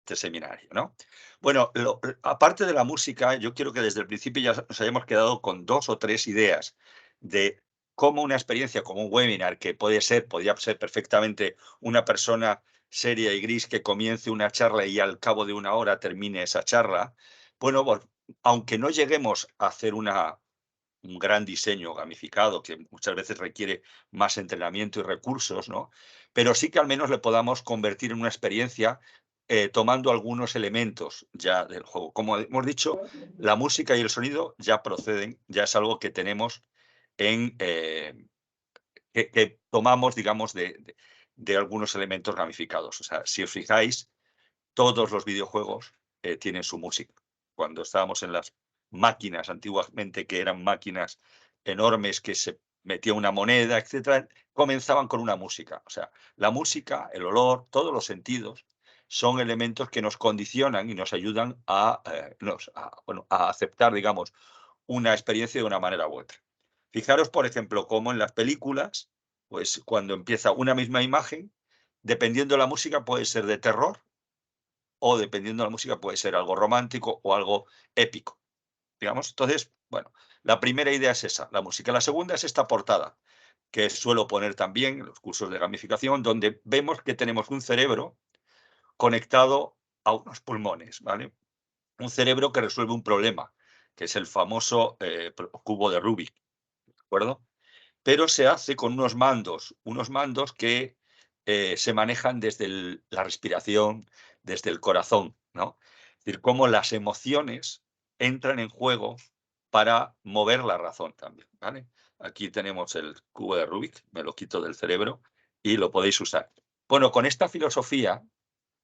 este seminario, ¿no? Bueno, aparte de la música, yo quiero que desde el principio ya nos hayamos quedado con 2 o 3 ideas de cómo una experiencia como un webinar, que podría ser perfectamente una persona seria y gris que comience una charla y al cabo de una hora termine esa charla. Bueno, aunque no lleguemos a hacer un gran diseño gamificado, que muchas veces requiere más entrenamiento y recursos, ¿no? Pero sí que al menos le podamos convertir en una experiencia tomando algunos elementos ya del juego. Como hemos dicho, la música y el sonido ya proceden, ya es algo que tenemos en, que tomamos, digamos, de algunos elementos gamificados. O sea, si os fijáis, todos los videojuegos tienen su música. Cuando estábamos en las máquinas antiguamente, que eran máquinas enormes que se metía una moneda, etcétera, comenzaban con una música. O sea, la música, el olor, todos los sentidos son elementos que nos condicionan y nos ayudan bueno, a aceptar, digamos, una experiencia de una manera u otra. Fijaros, por ejemplo, cómo en las películas, pues cuando empieza una misma imagen, dependiendo de la música, puede ser de terror o dependiendo de la música puede ser algo romántico o algo épico, digamos. Entonces, bueno, la primera idea es esa, la música. La segunda es esta portada, que suelo poner también en los cursos de gamificación, donde vemos que tenemos un cerebro conectado a unos pulmones, ¿vale? Un cerebro que resuelve un problema, que es el famoso cubo de Rubik, ¿de acuerdo? Pero se hace con unos mandos que se manejan desde la respiración, desde el corazón, ¿no? Es decir, cómo las emociones entran en juego para mover la razón también, ¿vale? Aquí tenemos el cubo de Rubik, me lo quito del cerebro y lo podéis usar. Bueno, con esta filosofía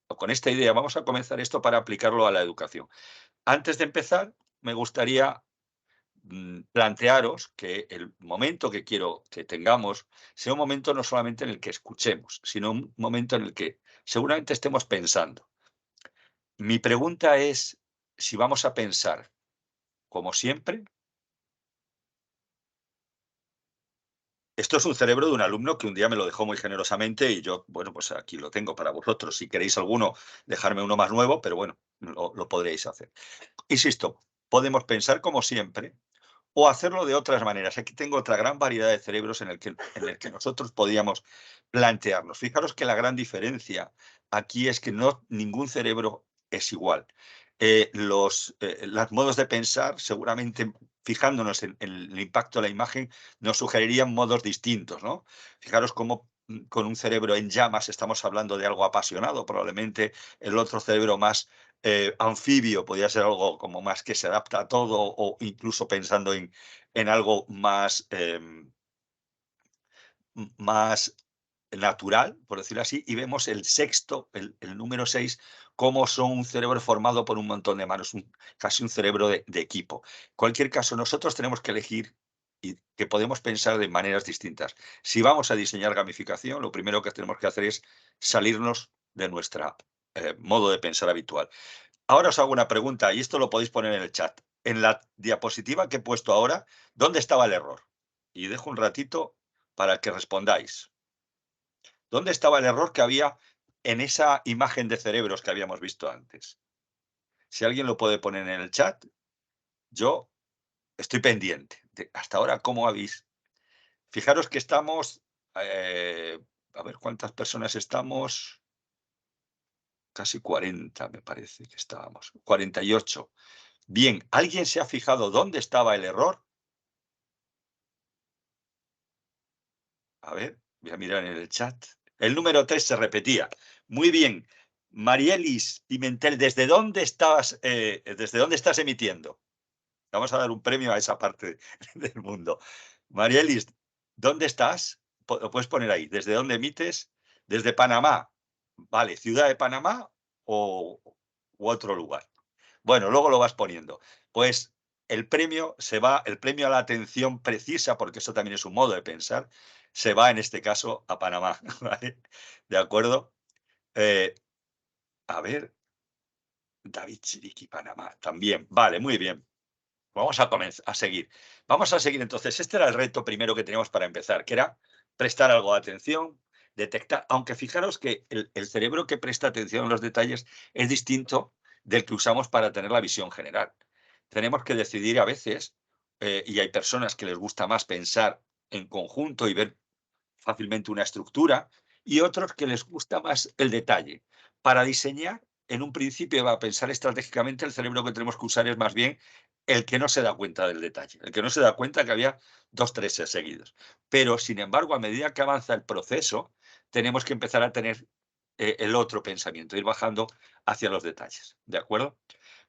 o con esta idea vamos a comenzar esto para aplicarlo a la educación. Antes de empezar, me gustaría plantearos que el momento que quiero que tengamos sea un momento no solamente en el que escuchemos, sino un momento en el que seguramente estemos pensando. Mi pregunta es si vamos a pensar como siempre. Esto es un cerebro de un alumno que un día me lo dejó muy generosamente y yo, bueno, pues aquí lo tengo para vosotros. Si queréis alguno, dejarme uno más nuevo, pero bueno, lo podréis hacer. Insisto, podemos pensar como siempre, o hacerlo de otras maneras. Aquí tengo otra gran variedad de cerebros en el que nosotros podíamos plantearnos. Fijaros que la gran diferencia aquí es que ningún cerebro es igual. Los modos de pensar, seguramente fijándonos en el impacto de la imagen, nos sugerirían modos distintos, ¿no? Fijaros cómo con un cerebro en llamas estamos hablando de algo apasionado, probablemente el otro cerebro más anfibio podría ser algo como más que se adapta a todo o incluso pensando en algo más, más natural, por decirlo así, y vemos el sexto, el número 6 cómo son un cerebro formado por un montón de manos, casi un cerebro de equipo. En cualquier caso, nosotros tenemos que elegir y que podemos pensar de maneras distintas. Si vamos a diseñar gamificación, lo primero que tenemos que hacer es salirnos de nuestro modo de pensar habitual. Ahora os hago una pregunta y esto lo podéis poner en el chat. En la diapositiva que he puesto ahora, ¿dónde estaba el error? Y dejo un ratito para que respondáis. ¿Dónde estaba el error que había en esa imagen de cerebros que habíamos visto antes? Si alguien lo puede poner en el chat, yo estoy pendiente. Hasta ahora, ¿cómo habéis? Fijaros que estamos, a ver cuántas personas estamos. Casi 40, me parece que estábamos. 48. Bien, ¿alguien se ha fijado dónde estaba el error? A ver, voy a mirar en el chat. El número 3 se repetía. Muy bien. Marielis Pimentel, ¿desde dónde estás emitiendo? Vamos a dar un premio a esa parte del mundo. Marielis, ¿dónde estás? Lo puedes poner ahí. ¿Desde dónde emites? Desde Panamá. Vale, ¿ciudad de Panamá o u otro lugar? Bueno, luego lo vas poniendo. Pues el premio a la atención precisa, porque eso también es un modo de pensar, se va en este caso a Panamá, ¿vale? ¿De acuerdo? Eh, a ver, David Chiriquí, Panamá, también. Vale, muy bien. Vamos a seguir. Vamos a seguir entonces. Este era el reto primero que teníamos para empezar, que era prestar algo de atención, detectar, aunque fijaros que el cerebro que presta atención a los detalles es distinto del que usamos para tener la visión general. Tenemos que decidir a veces, y hay personas que les gusta más pensar en conjunto y ver fácilmente una estructura, y otros que les gusta más el detalle. Para diseñar, en un principio, va a pensar estratégicamente, el cerebro que tenemos que usar es más bien el que no se da cuenta del detalle, el que no se da cuenta que había 2 treses seguidos. Pero, sin embargo, a medida que avanza el proceso, tenemos que empezar a tener el otro pensamiento, ir bajando hacia los detalles, ¿de acuerdo?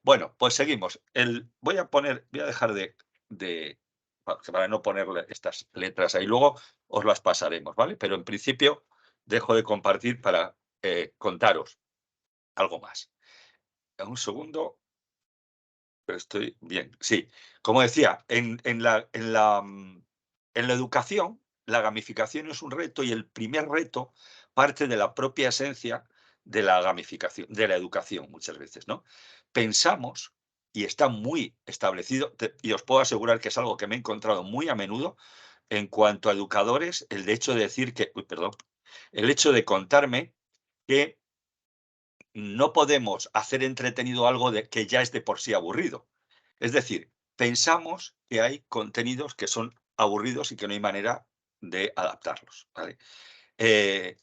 Bueno, pues seguimos. Voy a dejar de para no ponerle estas letras ahí. Luego os las pasaremos, ¿vale? Pero en principio dejo de compartir para contaros algo más. Un segundo, pero estoy bien. Sí, como decía, en la educación, la gamificación es un reto y el primer reto parte de la propia esencia de la gamificación, de la educación muchas veces, ¿no? Pensamos, y está muy establecido, y os puedo asegurar que es algo que me he encontrado muy a menudo en cuanto a educadores, el hecho de decir que, uy, perdón, el hecho de contarme que no podemos hacer entretenido algo que ya es de por sí aburrido. Es decir, pensamos que hay contenidos que son aburridos y que no hay manera de adaptarlos, ¿vale? Eh,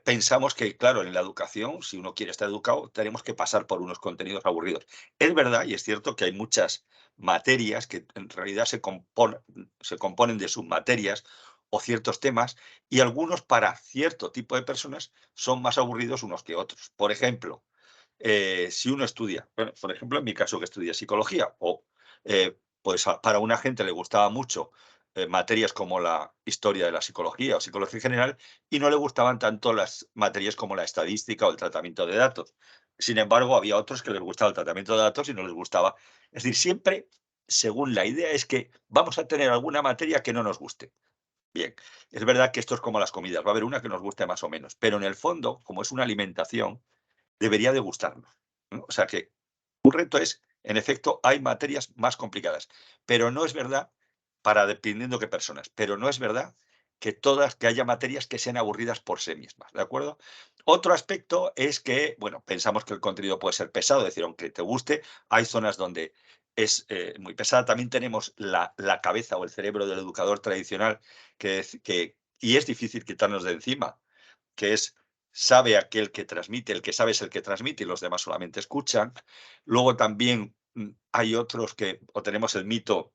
Pensamos que, claro, en la educación, si uno quiere estar educado, tenemos que pasar por unos contenidos aburridos. Es verdad y es cierto que hay muchas materias que en realidad se componen de submaterias o ciertos temas, y algunos para cierto tipo de personas son más aburridos unos que otros. Por ejemplo, si uno estudia, bueno, por ejemplo, en mi caso que estudié psicología, o pues para una gente le gustaba mucho materias como la historia de la psicología o psicología general, y no le gustaban tanto las materias como la estadística o el tratamiento de datos. Sin embargo, había otros que les gustaba el tratamiento de datos y no les gustaba. Es decir, siempre, según la idea, es que vamos a tener alguna materia que no nos guste. Bien, es verdad que esto es como las comidas, va a haber una que nos guste más o menos, pero en el fondo, como es una alimentación, debería de gustarnos, ¿no? O sea que un reto es, en efecto, hay materias más complicadas, pero no es verdad, para dependiendo qué personas, pero no es verdad que haya materias que sean aburridas por sí mismas, ¿de acuerdo? Otro aspecto es que, bueno, pensamos que el contenido puede ser pesado, es decir, aunque te guste, hay zonas donde es muy pesada. También tenemos la cabeza o el cerebro del educador tradicional y es difícil quitarnos de encima, que es sabe aquel que transmite, el que sabe es el que transmite y los demás solamente escuchan. Luego también hay otros o tenemos el mito,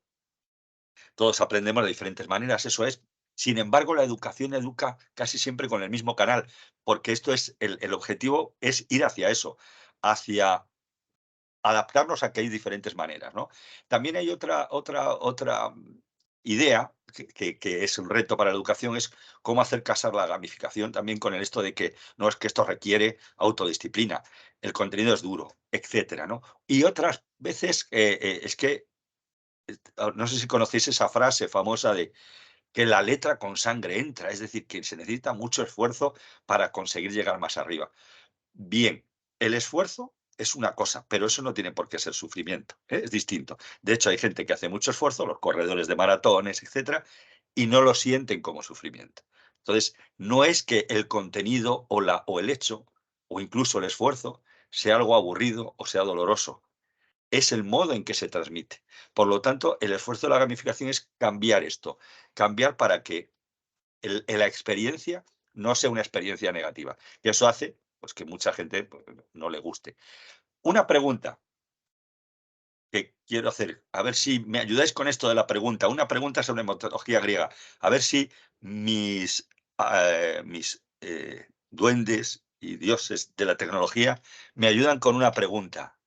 todos aprendemos de diferentes maneras, eso es. Sin embargo, la educación educa casi siempre con el mismo canal, porque esto es el objetivo es ir hacia eso, hacia adaptarnos a que hay diferentes maneras, ¿no? También hay otra idea que es un reto para la educación, es cómo hacer casar la gamificación también con el esto de que no es que esto requiere autodisciplina, el contenido es duro, etcétera, ¿no? Y otras veces, es que, no sé si conocéis esa frase famosa de que la letra con sangre entra, es decir, que se necesita mucho esfuerzo para conseguir llegar más arriba. Bien, el esfuerzo es una cosa, pero eso no tiene por qué ser sufrimiento, ¿eh? Es distinto. De hecho, hay gente que hace mucho esfuerzo, los corredores de maratones, etcétera, y no lo sienten como sufrimiento. Entonces, no es que el contenido o el hecho, o incluso el esfuerzo, sea algo aburrido o sea doloroso. Es el modo en que se transmite. Por lo tanto, el esfuerzo de la gamificación es cambiar esto, cambiar para que la experiencia no sea una experiencia negativa. Y eso hace, pues, que mucha gente, pues, no le guste. Una pregunta que quiero hacer, a ver si me ayudáis con esto de la pregunta. Una pregunta sobre mitología griega. A ver si mis duendes y dioses de la tecnología me ayudan con una pregunta.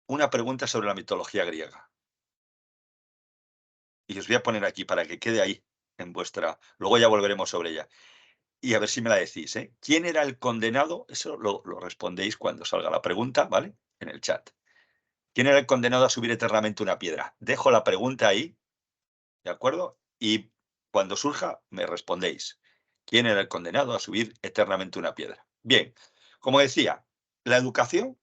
Una pregunta sobre la mitología griega. Y os voy a poner aquí para que quede ahí en vuestra, luego ya volveremos sobre ella. Y a ver si me la decís, ¿eh? ¿Quién era el condenado? Eso lo respondéis cuando salga la pregunta, ¿vale? En el chat. ¿Quién era el condenado a subir eternamente una piedra? Dejo la pregunta ahí, ¿de acuerdo? Y cuando surja, me respondéis. ¿Quién era el condenado a subir eternamente una piedra? Bien, como decía, la educación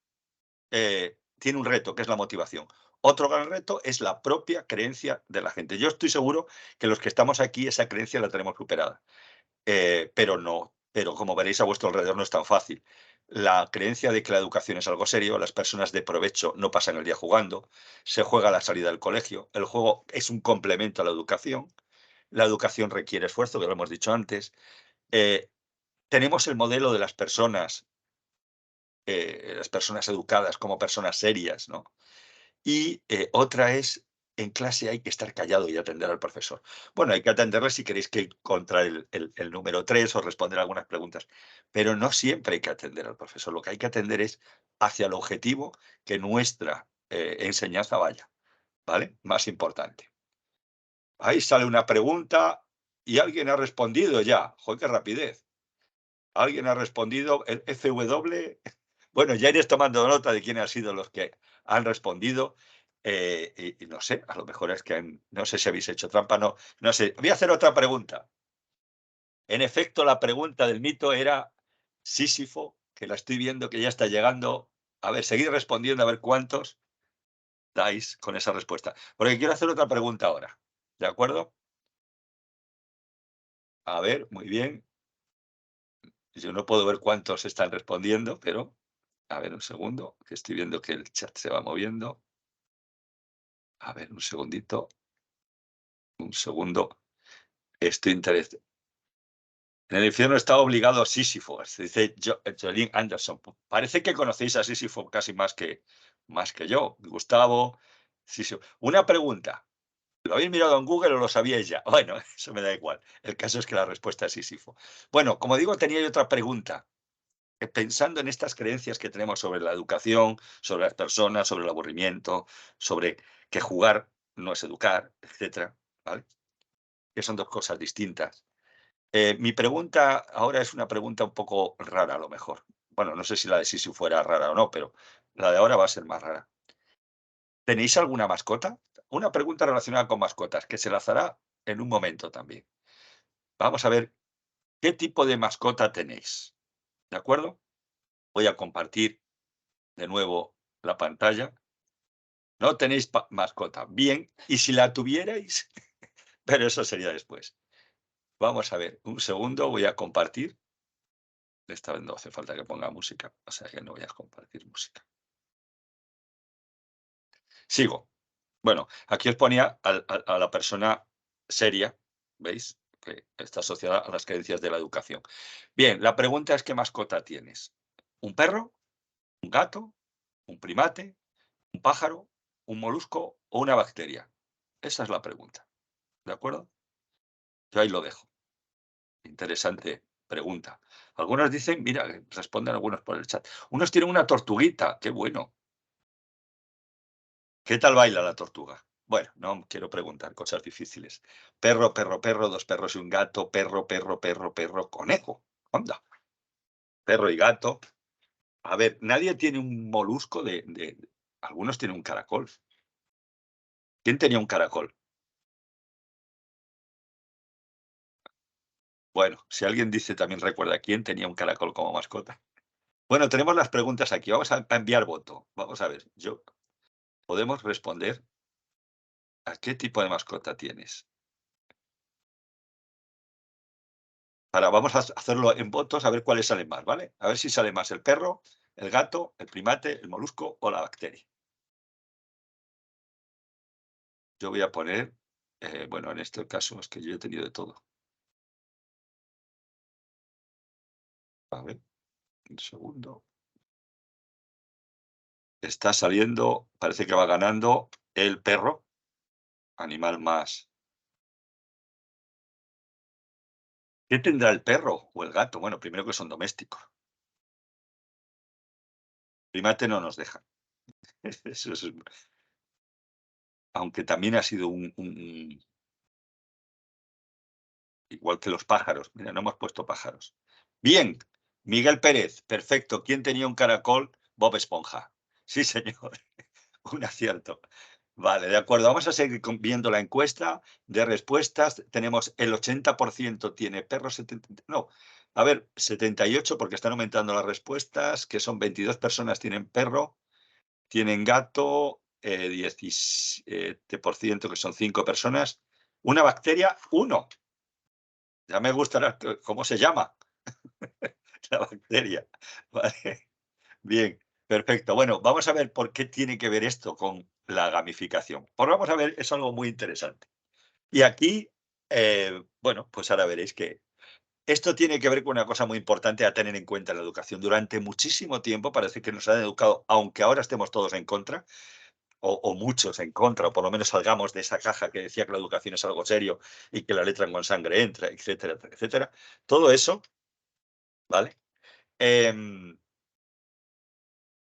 tiene un reto, que es la motivación. Otro gran reto es la propia creencia de la gente. Yo estoy seguro que los que estamos aquí, esa creencia la tenemos superada. pero como veréis a vuestro alrededor no es tan fácil. La creencia de que la educación es algo serio, las personas de provecho no pasan el día jugando, se juega a la salida del colegio, el juego es un complemento a la educación requiere esfuerzo, que lo hemos dicho antes. Tenemos el modelo de las personas educadas como personas serias, ¿no? Y otra es, en clase hay que estar callado y atender al profesor. Bueno, hay que atenderle si queréis que contra el número 3 o responder algunas preguntas, pero no siempre hay que atender al profesor. Lo que hay que atender es hacia el objetivo que nuestra enseñanza vaya, ¿vale? Más importante. Ahí sale una pregunta y alguien ha respondido ya. ¡Joder, qué rapidez! Alguien ha respondido, el FW. Bueno, ya iréis tomando nota de quiénes han sido los que han respondido. Y no sé, a lo mejor es que no sé si habéis hecho trampa, no sé. Voy a hacer otra pregunta. En efecto, la pregunta del mito era Sísifo, que la estoy viendo que ya está llegando. A ver, seguid respondiendo a ver cuántos dais con esa respuesta. Porque quiero hacer otra pregunta ahora. ¿De acuerdo? A ver, muy bien. Yo no puedo ver cuántos están respondiendo, pero a ver, un segundo, que estoy viendo que el chat se va moviendo. A ver, un segundito. Un segundo. Estoy interesado. En el infierno está obligado Sísifo, se dice Jolene Anderson. Parece que conocéis a Sísifo casi más que yo. Gustavo, Sísifo. Una pregunta. ¿Lo habéis mirado en Google o lo sabíais ya? Bueno, eso me da igual. El caso es que la respuesta es Sísifo. Bueno, como digo, tenía yo otra pregunta. Pensando en estas creencias que tenemos sobre la educación, sobre las personas, sobre el aburrimiento, sobre que jugar no es educar, etcétera, ¿vale? Que son dos cosas distintas. Mi pregunta ahora es una pregunta un poco rara, a lo mejor. Bueno, no sé si la de Sisi fuera rara o no, pero la de ahora va a ser más rara. ¿Tenéis alguna mascota? Una pregunta relacionada con mascotas, que se lanzará en un momento también. Vamos a ver qué tipo de mascota tenéis. ¿De acuerdo? Voy a compartir de nuevo la pantalla. No tenéis mascota. Bien, y si la tuvierais, pero eso sería después. Vamos a ver, un segundo, voy a compartir. Esta vez no hace falta que ponga música, o sea que no voy a compartir música. Sigo. Bueno, aquí os ponía a la persona seria, ¿veis? Que está asociada a las creencias de la educación. Bien, la pregunta es: ¿qué mascota tienes? ¿Un perro? ¿Un gato? ¿Un primate? ¿Un pájaro? ¿Un molusco o una bacteria? Esa es la pregunta. ¿De acuerdo? Yo ahí lo dejo. Interesante pregunta. Algunos dicen, mira, responden algunos por el chat. Unos tienen una tortuguita, qué bueno. ¿Qué tal baila la tortuga? Bueno, no quiero preguntar cosas difíciles. Perro, perro, perro, dos perros y un gato, perro, perro, perro, perro, conejo. Anda, perro y gato. A ver, nadie tiene un molusco algunos tienen un caracol. ¿Quién tenía un caracol? Bueno, si alguien dice también recuerda quién tenía un caracol como mascota. Bueno, tenemos las preguntas aquí. Vamos a enviar voto. Vamos a ver, podemos responder a qué tipo de mascota tienes. Vamos a hacerlo en votos a ver cuáles salen más, ¿vale? A ver si sale más el perro, el gato, el primate, el molusco o la bacteria. Yo voy a poner, bueno, en este caso es que yo he tenido de todo. A ver, un segundo. Está saliendo, parece que va ganando el perro, animal más. ¿Qué tendrá el perro o el gato? Bueno, primero que son domésticos. Primate no nos deja. Eso es, aunque también ha sido igual que los pájaros. Mira, no hemos puesto pájaros. Bien, Miguel Pérez, perfecto. ¿Quién tenía un caracol? Bob Esponja. Sí, señor. Un acierto. Vale, de acuerdo. Vamos a seguir viendo la encuesta de respuestas. Tenemos el 80% tiene perros, no, a ver, 78 porque están aumentando las respuestas, que son 22 personas tienen perro, tienen gato, 17% que son 5 personas. Una bacteria, 1. Ya me gustará cómo se llama la bacteria. Vale, bien, perfecto. Bueno, vamos a ver por qué tiene que ver esto con la gamificación. Pues vamos a ver, es algo muy interesante. Y aquí, bueno, pues ahora veréis que esto tiene que ver con una cosa muy importante a tener en cuenta en la educación. Durante muchísimo tiempo parece que nos han educado, aunque ahora estemos todos en contra, o muchos en contra, o por lo menos salgamos de esa caja que decía que la educación es algo serio y que la letra con sangre entra, etcétera, etcétera. Todo eso, ¿vale? Em,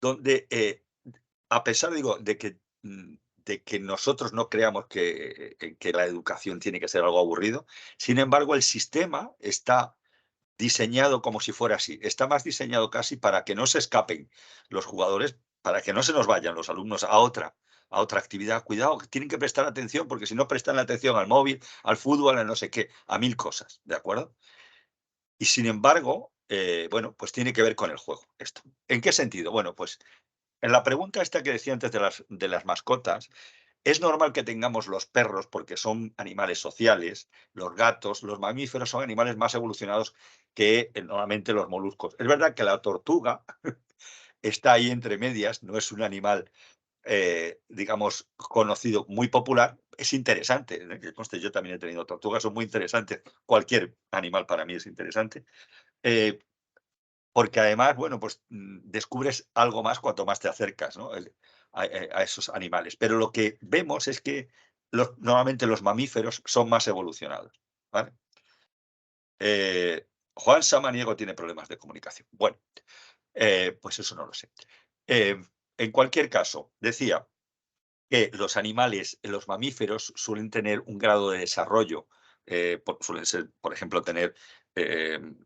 donde, a pesar, digo, de que nosotros no creamos que la educación tiene que ser algo aburrido, sin embargo, el sistema está diseñado como si fuera así. Está más diseñado casi para que no se escapen los jugadores, para que no se nos vayan los alumnos a otra actividad. Cuidado, que tienen que prestar atención, porque si no prestan atención al móvil, al fútbol, a no sé qué, a 1000 cosas, ¿de acuerdo? Y sin embargo, bueno, pues tiene que ver con el juego esto. ¿En qué sentido? Bueno, pues en la pregunta esta que decía antes de las mascotas, es normal que tengamos los perros porque son animales sociales, los gatos, los mamíferos son animales más evolucionados que normalmente los moluscos. Es verdad que la tortuga está ahí entre medias, no es un animal, digamos, conocido, muy popular. Es interesante, que conste, yo también he tenido tortugas, son muy interesantes. Cualquier animal para mí es interesante. Eh, Porque además, bueno, pues, descubres algo más cuanto más te acercas, ¿no? A esos animales. Pero lo que vemos es que normalmente los mamíferos son más evolucionados, ¿vale? Juan Samaniego tiene problemas de comunicación. Bueno, pues eso no lo sé. En cualquier caso, decía que los animales, los mamíferos suelen tener un grado de desarrollo, suelen ser, por ejemplo, tener, em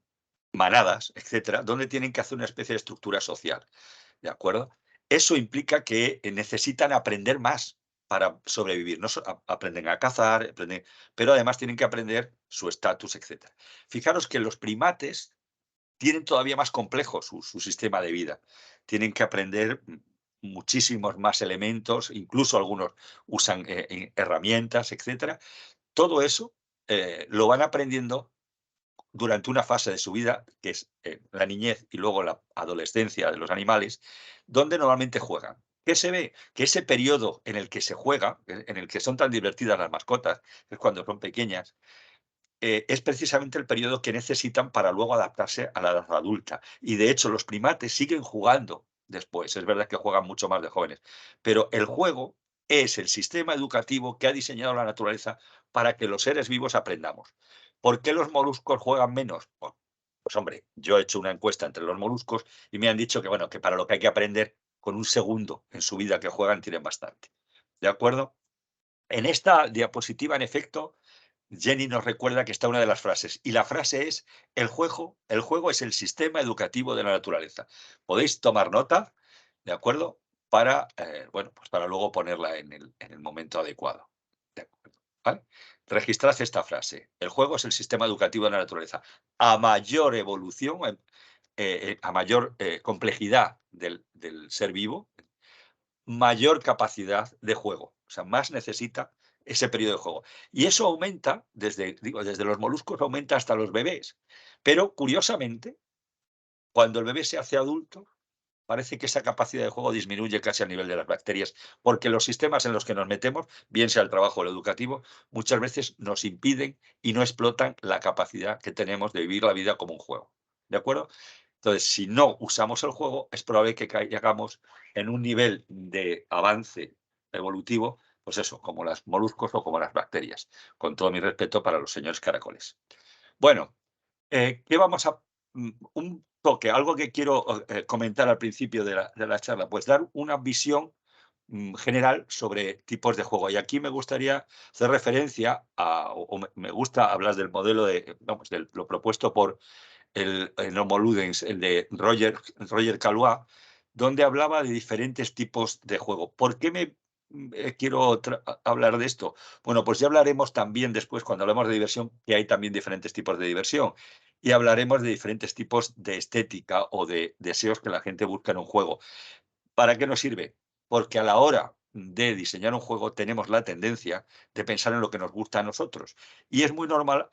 manadas, etcétera, donde tienen que hacer una especie de estructura social, ¿de acuerdo? Eso implica que necesitan aprender más para sobrevivir. No aprenden a cazar, pero además tienen que aprender su estatus, etcétera. Fijaros que los primates tienen todavía más complejo su sistema de vida. Tienen que aprender muchísimos más elementos, incluso algunos usan herramientas, etcétera. Todo eso lo van aprendiendo durante una fase de su vida, que es la niñez y luego la adolescencia de los animales, donde normalmente juegan. ¿Qué se ve? Que ese periodo en el que se juega, en el que son tan divertidas las mascotas, que es cuando son pequeñas, es precisamente el periodo que necesitan para luego adaptarse a la edad adulta. Y de hecho, los primates siguen jugando después. Es verdad que juegan mucho más de jóvenes, pero el juego es el sistema educativo que ha diseñado la naturaleza para que los seres vivos aprendamos. ¿Por qué los moluscos juegan menos? Pues hombre, yo he hecho una encuesta entre los moluscos y me han dicho que, bueno, que para lo que hay que aprender, con un segundo en su vida que juegan, tienen bastante. ¿De acuerdo? En esta diapositiva, en efecto, Jenny nos recuerda que está una de las frases, y la frase es: el juego es el sistema educativo de la naturaleza. Podéis tomar nota, ¿de acuerdo? Para, bueno, pues para luego ponerla en el momento adecuado. ¿De acuerdo? ¿Vale? Registrad esta frase: el juego es el sistema educativo de la naturaleza. A mayor evolución, a mayor complejidad del ser vivo, mayor capacidad de juego, o sea, más necesita ese periodo de juego. Y eso aumenta, desde los moluscos aumenta hasta los bebés. Pero curiosamente, cuando el bebé se hace adulto, parece que esa capacidad de juego disminuye casi al nivel de las bacterias, porque los sistemas en los que nos metemos, bien sea el trabajo o el educativo, muchas veces nos impiden y no explotan la capacidad que tenemos de vivir la vida como un juego. ¿De acuerdo? Entonces, si no usamos el juego, es probable que caigamos en un nivel de avance evolutivo, pues eso, como los moluscos o como las bacterias, con todo mi respeto para los señores caracoles. Bueno, ¿qué vamos a un toque, algo que quiero, comentar al principio de la charla? Pues dar una visión, general sobre tipos de juego. Y aquí me gustaría hacer referencia a o me gusta hablar del modelo de, vamos, de lo propuesto por el Homo ludens, el de Roger Caillois, donde hablaba de diferentes tipos de juego. ¿Por qué quiero hablar de esto? Bueno, pues ya hablaremos también después, cuando hablemos de diversión, que hay también diferentes tipos de diversión. Y hablaremos de diferentes tipos de estética o de deseos que la gente busca en un juego. ¿Para qué nos sirve? Porque a la hora de diseñar un juego tenemos la tendencia de pensar en lo que nos gusta a nosotros. Y es muy normal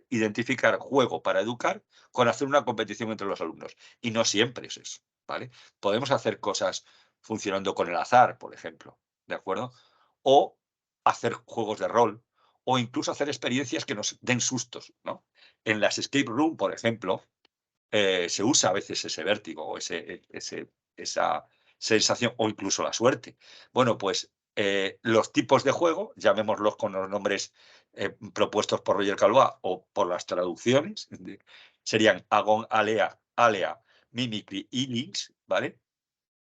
identificar juego para educar con hacer una competición entre los alumnos. Y no siempre es eso, ¿vale? Podemos hacer cosas funcionando con el azar, por ejemplo, ¿de acuerdo? O hacer juegos de rol, o incluso hacer experiencias que nos den sustos, ¿no? En las escape room, por ejemplo, se usa a veces ese vértigo o esa sensación o incluso la suerte. Bueno, pues los tipos de juego, llamémoslos con los nombres propuestos por Roger Calvá o por las traducciones, serían Agon, Alea, Alea, Mimicry y Lynx, ¿vale?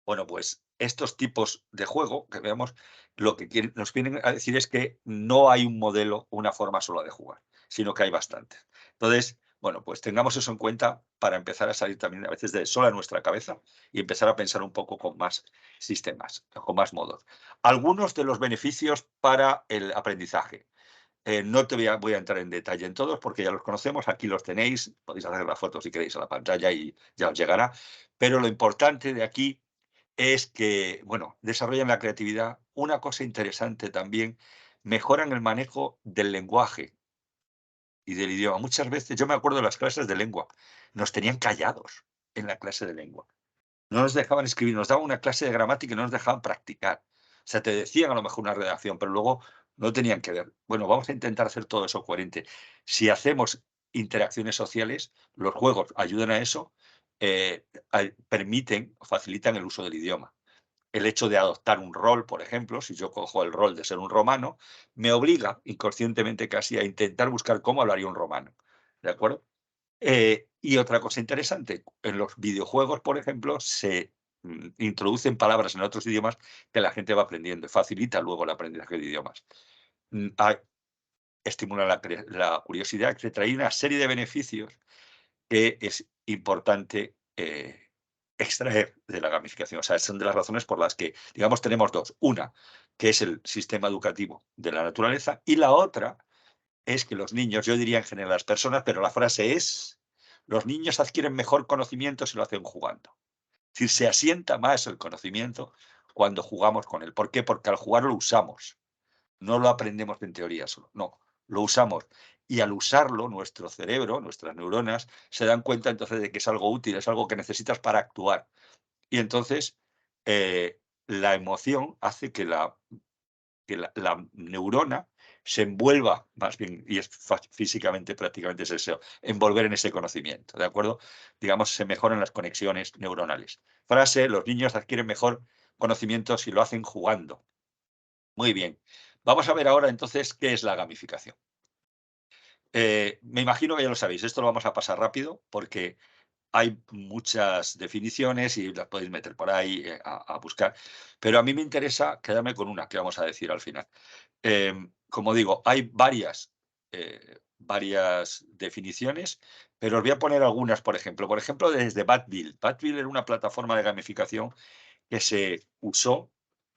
Bueno, pues estos tipos de juego que veamos, lo que nos vienen a decir es que no hay un modelo, una forma sola de jugar, sino que hay bastantes. Entonces, bueno, pues tengamos eso en cuenta para empezar a salir también a veces de sola nuestra cabeza y empezar a pensar un poco con más sistemas, con más modos. Algunos de los beneficios para el aprendizaje. No te voy a entrar en detalle en todos porque ya los conocemos, aquí los tenéis, podéis hacer las fotos si queréis a la pantalla y ya os llegará. Pero lo importante de aquí es que, bueno, desarrollan la creatividad. Una cosa interesante también, mejoran el manejo del lenguaje y del idioma. Muchas veces, yo me acuerdo de las clases de lengua, nos tenían callados en la clase de lengua. No nos dejaban escribir, nos daban una clase de gramática y no nos dejaban practicar. O sea, te decían a lo mejor una redacción, pero luego no tenían que ver. Bueno, vamos a intentar hacer todo eso coherente. Si hacemos interacciones sociales, los juegos ayudan a eso, permiten, facilitan el uso del idioma. El hecho de adoptar un rol, por ejemplo, si yo cojo el rol de ser un romano, me obliga inconscientemente casi a intentar buscar cómo hablaría un romano. ¿De acuerdo? Y otra cosa interesante, en los videojuegos, por ejemplo, se introducen palabras en otros idiomas que la gente va aprendiendo y facilita luego el aprendizaje de idiomas. Mm, hay- Estimula la curiosidad, etcétera. Hay una serie de beneficios que es importante extraer de la gamificación. O sea, son de las razones por las que, digamos, tenemos dos. Una, que es el sistema educativo de la naturaleza, y la otra es que los niños, yo diría en general las personas, pero la frase es, los niños adquieren mejor conocimiento si lo hacen jugando. Es decir, se asienta más el conocimiento cuando jugamos con él. ¿Por qué? Porque al jugar lo usamos. No lo aprendemos en teoría solo, no, lo usamos. Y al usarlo, nuestro cerebro, nuestras neuronas, se dan cuenta entonces de que es algo útil, es algo que necesitas para actuar. Y entonces, la emoción hace que la neurona se envuelva, más bien, y es físicamente prácticamente es eso, envolver en ese conocimiento, ¿de acuerdo? Digamos, se mejoran las conexiones neuronales. Frase, los niños adquieren mejor conocimiento si lo hacen jugando. Muy bien. Vamos a ver ahora entonces qué es la gamificación. Me imagino que ya lo sabéis, esto lo vamos a pasar rápido porque hay muchas definiciones y las podéis meter por ahí a buscar, pero a mí me interesa quedarme con una que vamos a decir al final. Como digo, hay varias definiciones, pero os voy a poner algunas, por ejemplo. Por ejemplo, desde Badville. Badville era una plataforma de gamificación que se usó,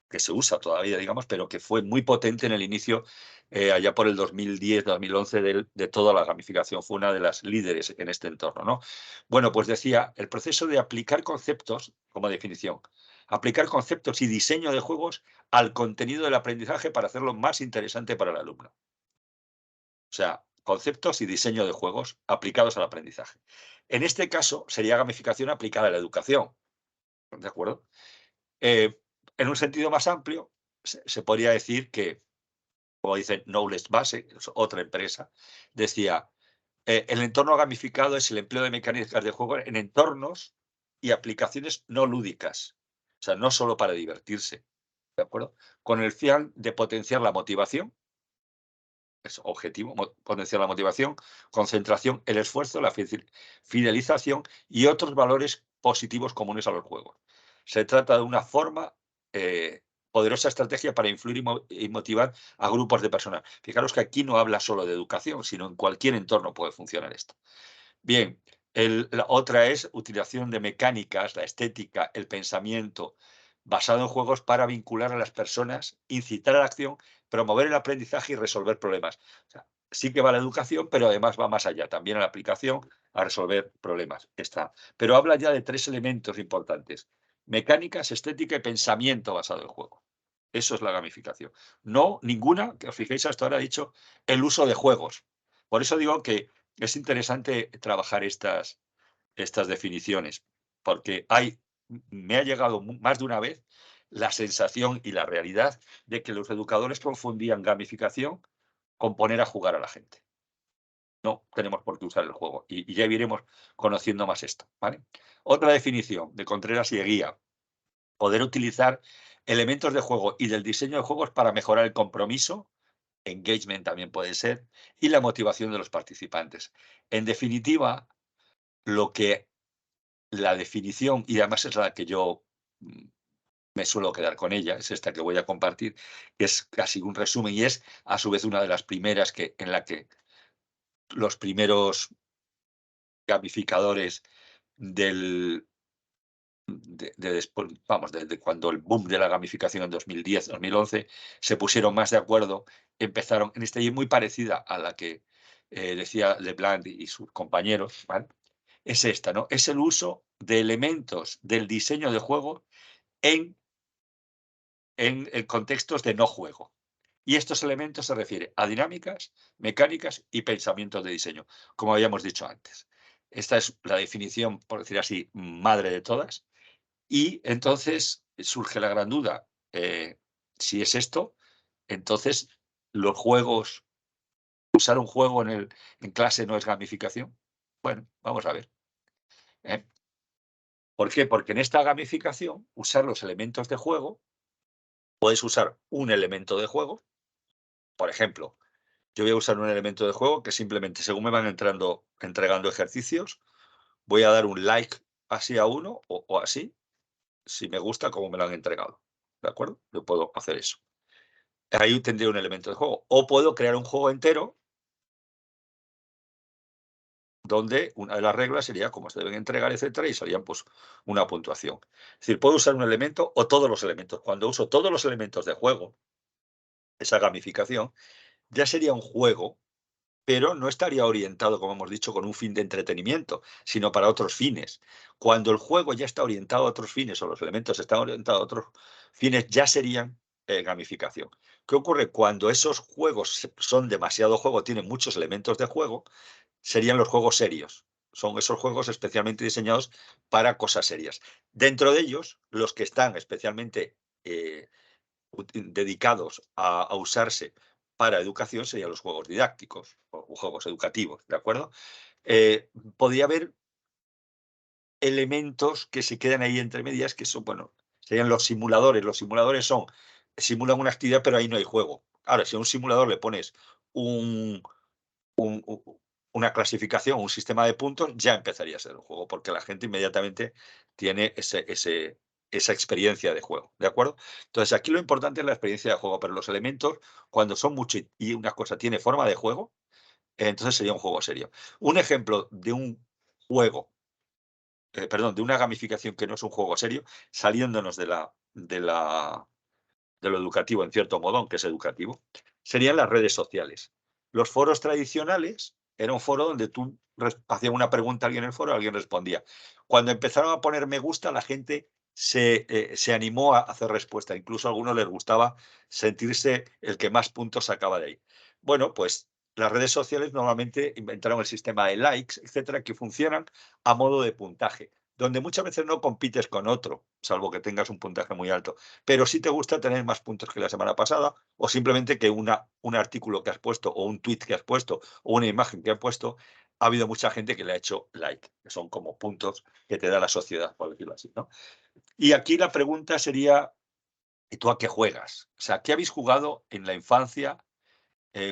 que se usa todavía, digamos, pero que fue muy potente en el inicio, allá por el 2010, 2011, de toda la gamificación. Fue una de las líderes en este entorno, ¿no? Bueno, pues decía, el proceso de aplicar conceptos, como definición, aplicar conceptos y diseño de juegos al contenido del aprendizaje para hacerlo más interesante para el alumno. O sea, conceptos y diseño de juegos aplicados al aprendizaje. En este caso, sería gamificación aplicada a la educación, ¿de acuerdo? Eh, en un sentido más amplio, se podría decir que, como dice Knowledge Base, es otra empresa, decía, el entorno gamificado es el empleo de mecánicas de juego en entornos y aplicaciones no lúdicas, o sea, no solo para divertirse, ¿de acuerdo? Con el fin de potenciar la motivación, es objetivo, potenciar la motivación, concentración, el esfuerzo, la fidelización y otros valores positivos comunes a los juegos. Se trata de una forma poderosa estrategia para influir y motivar a grupos de personas. Fijaros que aquí no habla solo de educación, sino en cualquier entorno puede funcionar esto. Bien, la otra es utilización de mecánicas, la estética, el pensamiento, basado en juegos para vincular a las personas, incitar a la acción, promover el aprendizaje y resolver problemas. O sea, sí que va a la educación, pero además va más allá, también a la aplicación, a resolver problemas. Está. Pero habla ya de tres elementos importantes: mecánicas, estética y pensamiento basado en juego. Eso es la gamificación. No ninguna, que os fijéis, hasta ahora he dicho el uso de juegos. Por eso digo que es interesante trabajar estas definiciones, porque me ha llegado más de una vez la sensación y la realidad de que los educadores confundían gamificación con poner a jugar a la gente. No tenemos por qué usar el juego y ya iremos conociendo más esto, ¿vale? Otra definición de Contreras y Eguía: poder utilizar elementos de juego y del diseño de juegos para mejorar el compromiso, engagement también puede ser, y la motivación de los participantes. En definitiva, lo que la definición, y además es la que yo me suelo quedar con ella, es esta que voy a compartir, que es casi un resumen y es a su vez una de las primeras en la que los primeros gamificadores del después, vamos, desde cuando el boom de la gamificación en 2010, 2011, se pusieron más de acuerdo, empezaron en esta, y muy parecida a la que decía Leblanc y sus compañeros, ¿vale? Es esta, ¿no? Es el uso de elementos del diseño de juego en contextos de no juego. Y estos elementos se refieren a dinámicas, mecánicas y pensamientos de diseño, como habíamos dicho antes. Esta es la definición, por decir así, madre de todas. Y entonces surge la gran duda, si es esto, entonces los juegos, usar un juego en clase no es gamificación. Bueno, vamos a ver, ¿eh? ¿Por qué? Porque en esta gamificación, usar los elementos de juego, puedes usar un elemento de juego. Por ejemplo, yo voy a usar un elemento de juego que simplemente, según me van entregando ejercicios, voy a dar un like así a uno o así, si me gusta como me lo han entregado. ¿De acuerdo? Yo puedo hacer eso. Ahí tendría un elemento de juego. O puedo crear un juego entero donde una de las reglas sería cómo se deben entregar, etcétera, y serían pues una puntuación. Es decir, puedo usar un elemento o todos los elementos. Cuando uso todos los elementos de juego, esa gamificación, ya sería un juego, pero no estaría orientado, como hemos dicho, con un fin de entretenimiento, sino para otros fines. Cuando el juego ya está orientado a otros fines o los elementos están orientados a otros fines, ya serían gamificación. ¿Qué ocurre? Cuando esos juegos son demasiado juego, tienen muchos elementos de juego, serían los juegos serios. Son esos juegos especialmente diseñados para cosas serias. Dentro de ellos, los que están especialmente dedicados a usarse para educación serían los juegos didácticos o juegos educativos, ¿de acuerdo? Podría haber elementos que se quedan ahí entre medias, que son, bueno, serían los simuladores. Los simuladores simulan una actividad, pero ahí no hay juego. Ahora, si a un simulador le pones un, una clasificación, un sistema de puntos, ya empezaría a ser un juego, porque la gente inmediatamente tiene esa experiencia de juego, ¿de acuerdo? Entonces, aquí lo importante es la experiencia de juego, pero los elementos, cuando son muchos y una cosa tiene forma de juego, entonces sería un juego serio. Un ejemplo de un juego, perdón, de una gamificación que no es un juego serio, saliéndonos de lo educativo, en cierto modo, aunque es educativo, serían las redes sociales. Los foros tradicionales era un foro donde tú hacías una pregunta a alguien en el foro, alguien respondía. Cuando empezaron a poner me gusta, la gente se animó a hacer respuesta. Incluso a algunos les gustaba sentirse el que más puntos sacaba de ahí. Bueno, pues las redes sociales normalmente inventaron el sistema de likes, etcétera, que funcionan a modo de puntaje, donde muchas veces no compites con otro, salvo que tengas un puntaje muy alto, pero sí te gusta tener más puntos que la semana pasada, o simplemente que un artículo que has puesto, o un tweet que has puesto, o una imagen que has puesto, ha habido mucha gente que le ha hecho like, que son como puntos que te da la sociedad, por decirlo así, ¿no? Y aquí la pregunta sería, ¿y tú a qué juegas? O sea, ¿qué habéis jugado en la infancia?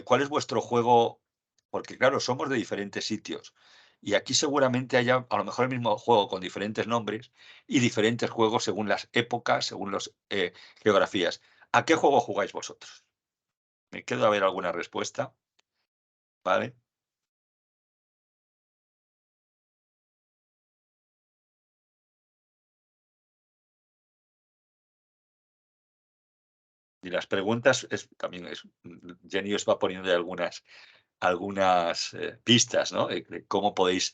¿Cuál es vuestro juego? Porque claro, somos de diferentes sitios. Y aquí seguramente haya a lo mejor el mismo juego con diferentes nombres y diferentes juegos según las épocas, según las geografías. ¿A qué juego jugáis vosotros? Me quedo a ver alguna respuesta, ¿vale? Y las preguntas también Jenny os va poniendo algunas pistas, ¿no? De cómo podéis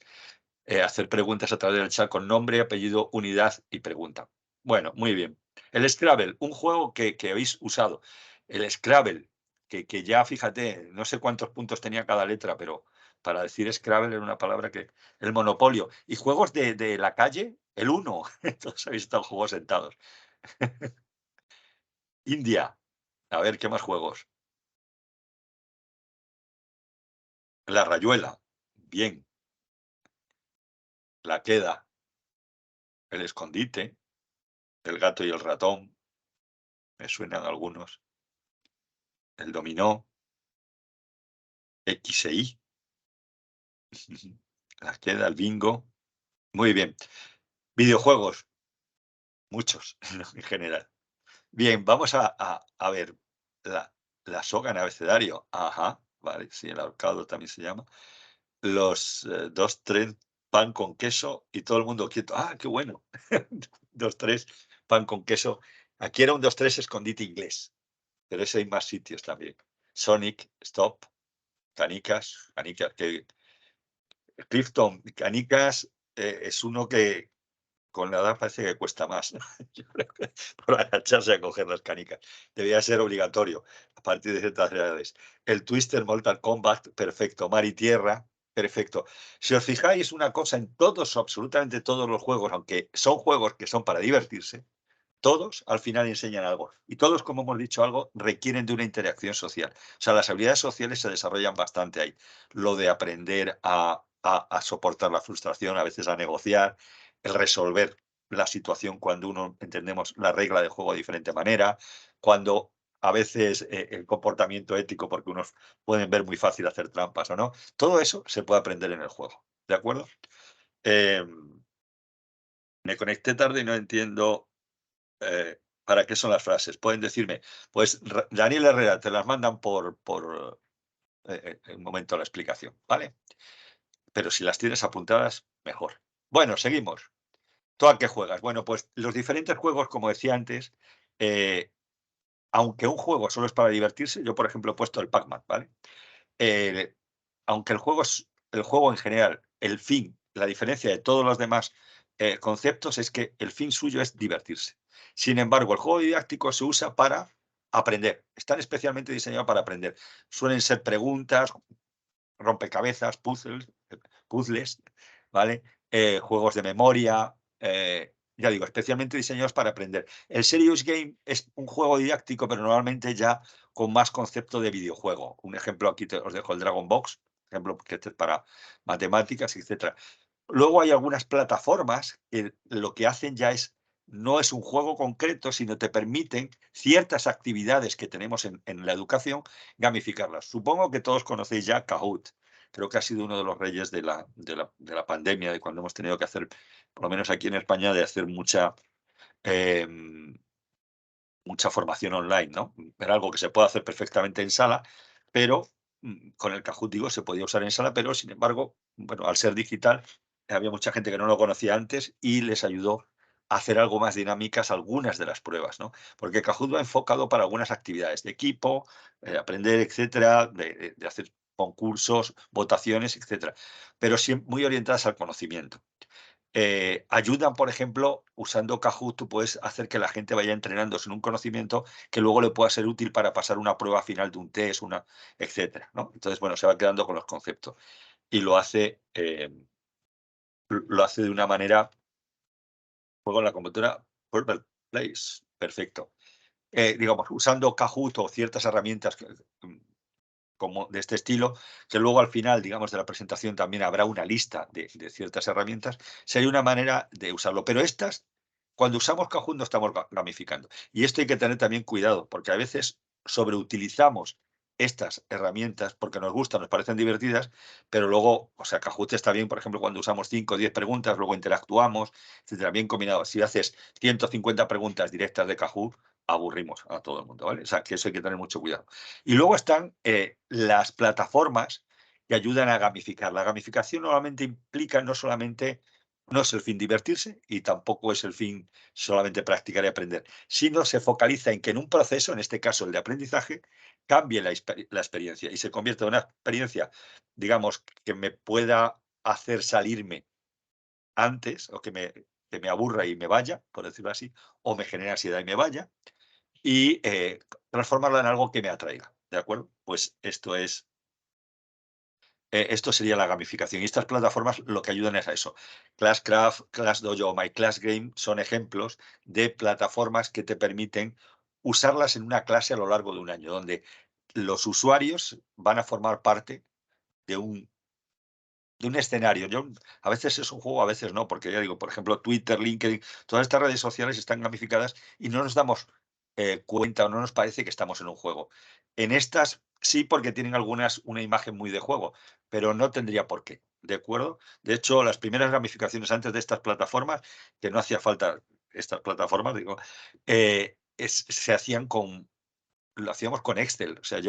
hacer preguntas a través del chat con nombre, apellido, unidad y pregunta. Bueno, muy bien. El Scrabble, un juego que habéis usado. El Scrabble, que ya fíjate, no sé cuántos puntos tenía cada letra, pero para decir Scrabble era una palabra que el Monopolio. Y juegos de la calle, el Uno. Todos habéis estado juegos sentados. India. A ver, ¿qué más juegos? La Rayuela. Bien. La Queda. El Escondite. El Gato y el Ratón. Me suenan algunos. El Dominó. X e Y. La Queda, el Bingo. Muy bien. Videojuegos. Muchos, en general. Bien, vamos a ver la soga en abecedario. Ajá, vale, sí, el ahorcado también se llama. Los, 2, 3, pan con queso y todo el mundo quieto. ¡Ah, qué bueno! 2, 3, pan con queso. Aquí era un 2, 3 escondite inglés, pero ese hay más sitios también. Sonic, Stop, Canicas, que Clifton, Canicas, es uno que con la edad parece que cuesta más, ¿no? Yo creo que por agacharse a coger las canicas. Debía ser obligatorio a partir de ciertas edades. El Twister Mortal Kombat, perfecto. Mar y Tierra, perfecto. Si os fijáis una cosa en todos, absolutamente todos los juegos, aunque son juegos que son para divertirse, todos al final enseñan algo. Y todos, como hemos dicho algo, requieren de una interacción social. O sea, las habilidades sociales se desarrollan bastante ahí. Lo de aprender a soportar la frustración, a veces a negociar, el resolver la situación cuando uno entendemos la regla de juego de diferente manera, cuando a veces el comportamiento ético, porque unos pueden ver muy fácil hacer trampas o no. Todo eso se puede aprender en el juego. ¿De acuerdo? Me conecté tarde y no entiendo ¿para qué son las frases? Pueden decirme, pues Daniel Herrera, te las mandan por en un momento la explicación, ¿vale? Pero si las tienes apuntadas, mejor. Bueno, seguimos. ¿Tú a qué juegas? Bueno, pues los diferentes juegos, como decía antes, eh, aunque un juego solo es para divertirse, yo por ejemplo he puesto el Pac-Man, ¿vale? Eh, aunque el juego en general, el fin, la diferencia de todos los demás conceptos es que el fin suyo es divertirse. Sin embargo, el juego didáctico se usa para aprender. Están especialmente diseñados para aprender. Suelen ser preguntas, rompecabezas, puzzles, ¿vale? Juegos de memoria, ya digo, especialmente diseñados para aprender. El Serious Game es un juego didáctico, pero normalmente ya con más concepto de videojuego. Un ejemplo aquí os dejo el Dragon Box, ejemplo que este es para matemáticas, etcétera. Luego hay algunas plataformas que lo que hacen ya es, no es un juego concreto, sino te permiten ciertas actividades que tenemos en la educación, gamificarlas. Supongo que todos conocéis ya Kahoot. Creo que ha sido uno de los reyes de la pandemia, de cuando hemos tenido que hacer, por lo menos aquí en España, de hacer em, mucha formación online, ¿no? Era algo que se puede hacer perfectamente en sala, pero con el Kahoot, digo, se podía usar en sala, pero sin embargo, bueno, al ser digital, había mucha gente que no lo conocía antes y les ayudó a hacer algo más dinámicas algunas de las pruebas, ¿no? Porque Kahoot va enfocado para algunas actividades de equipo, aprender, etcétera, de hacer concursos, votaciones, etcétera, pero muy orientadas al conocimiento. Ayudan, por ejemplo, usando Kahoot, tú puedes hacer que la gente vaya entrenándose en un conocimiento que luego le pueda ser útil para pasar una prueba final de un test, etcétera, ¿no? Entonces, bueno, se va quedando con los conceptos. Y lo hace de una manera, juego en la computadora, Purple Place, perfecto. Digamos, usando Kahoot o ciertas herramientas mm, como de este estilo, que luego al final, digamos, de la presentación también habrá una lista de ciertas herramientas, sería una manera de usarlo. Pero estas, cuando usamos Kahoot, no estamos gamificando. Y esto hay que tener también cuidado, porque a veces sobreutilizamos estas herramientas porque nos gustan, nos parecen divertidas, pero luego, o sea, Kahoot está bien, por ejemplo, cuando usamos 5 o 10 preguntas, luego interactuamos, etcétera, bien combinado. Si haces 150 preguntas directas de Kahoot, aburrimos a todo el mundo, ¿vale? O sea, que eso hay que tener mucho cuidado. Y luego están las plataformas que ayudan a gamificar. La gamificación normalmente implica no es el fin divertirse y tampoco es el fin solamente practicar y aprender, sino se focaliza en que en un proceso, en este caso el de aprendizaje, cambie la experiencia y se convierta en una experiencia, digamos, que me pueda hacer salirme antes o que que me aburra y me vaya, por decirlo así, o me genere ansiedad y me vaya, y transformarla en algo que me atraiga, ¿de acuerdo? Pues esto sería la gamificación, y estas plataformas lo que ayudan es a eso. Classcraft, ClassDojo o MyClassGame son ejemplos de plataformas que te permiten usarlas en una clase a lo largo de un año, donde los usuarios van a formar parte de un escenario. A veces es un juego, a veces no, porque ya digo, por ejemplo, Twitter, LinkedIn, todas estas redes sociales están gamificadas y no nos damos cuenta o no nos parece que estamos en un juego. En estas sí, porque tienen algunas una imagen muy de juego, pero no tendría por qué, ¿de acuerdo? De hecho, las primeras gamificaciones antes de estas plataformas, que no hacía falta estas plataformas, digo, se hacían lo hacíamos con Excel. O sea,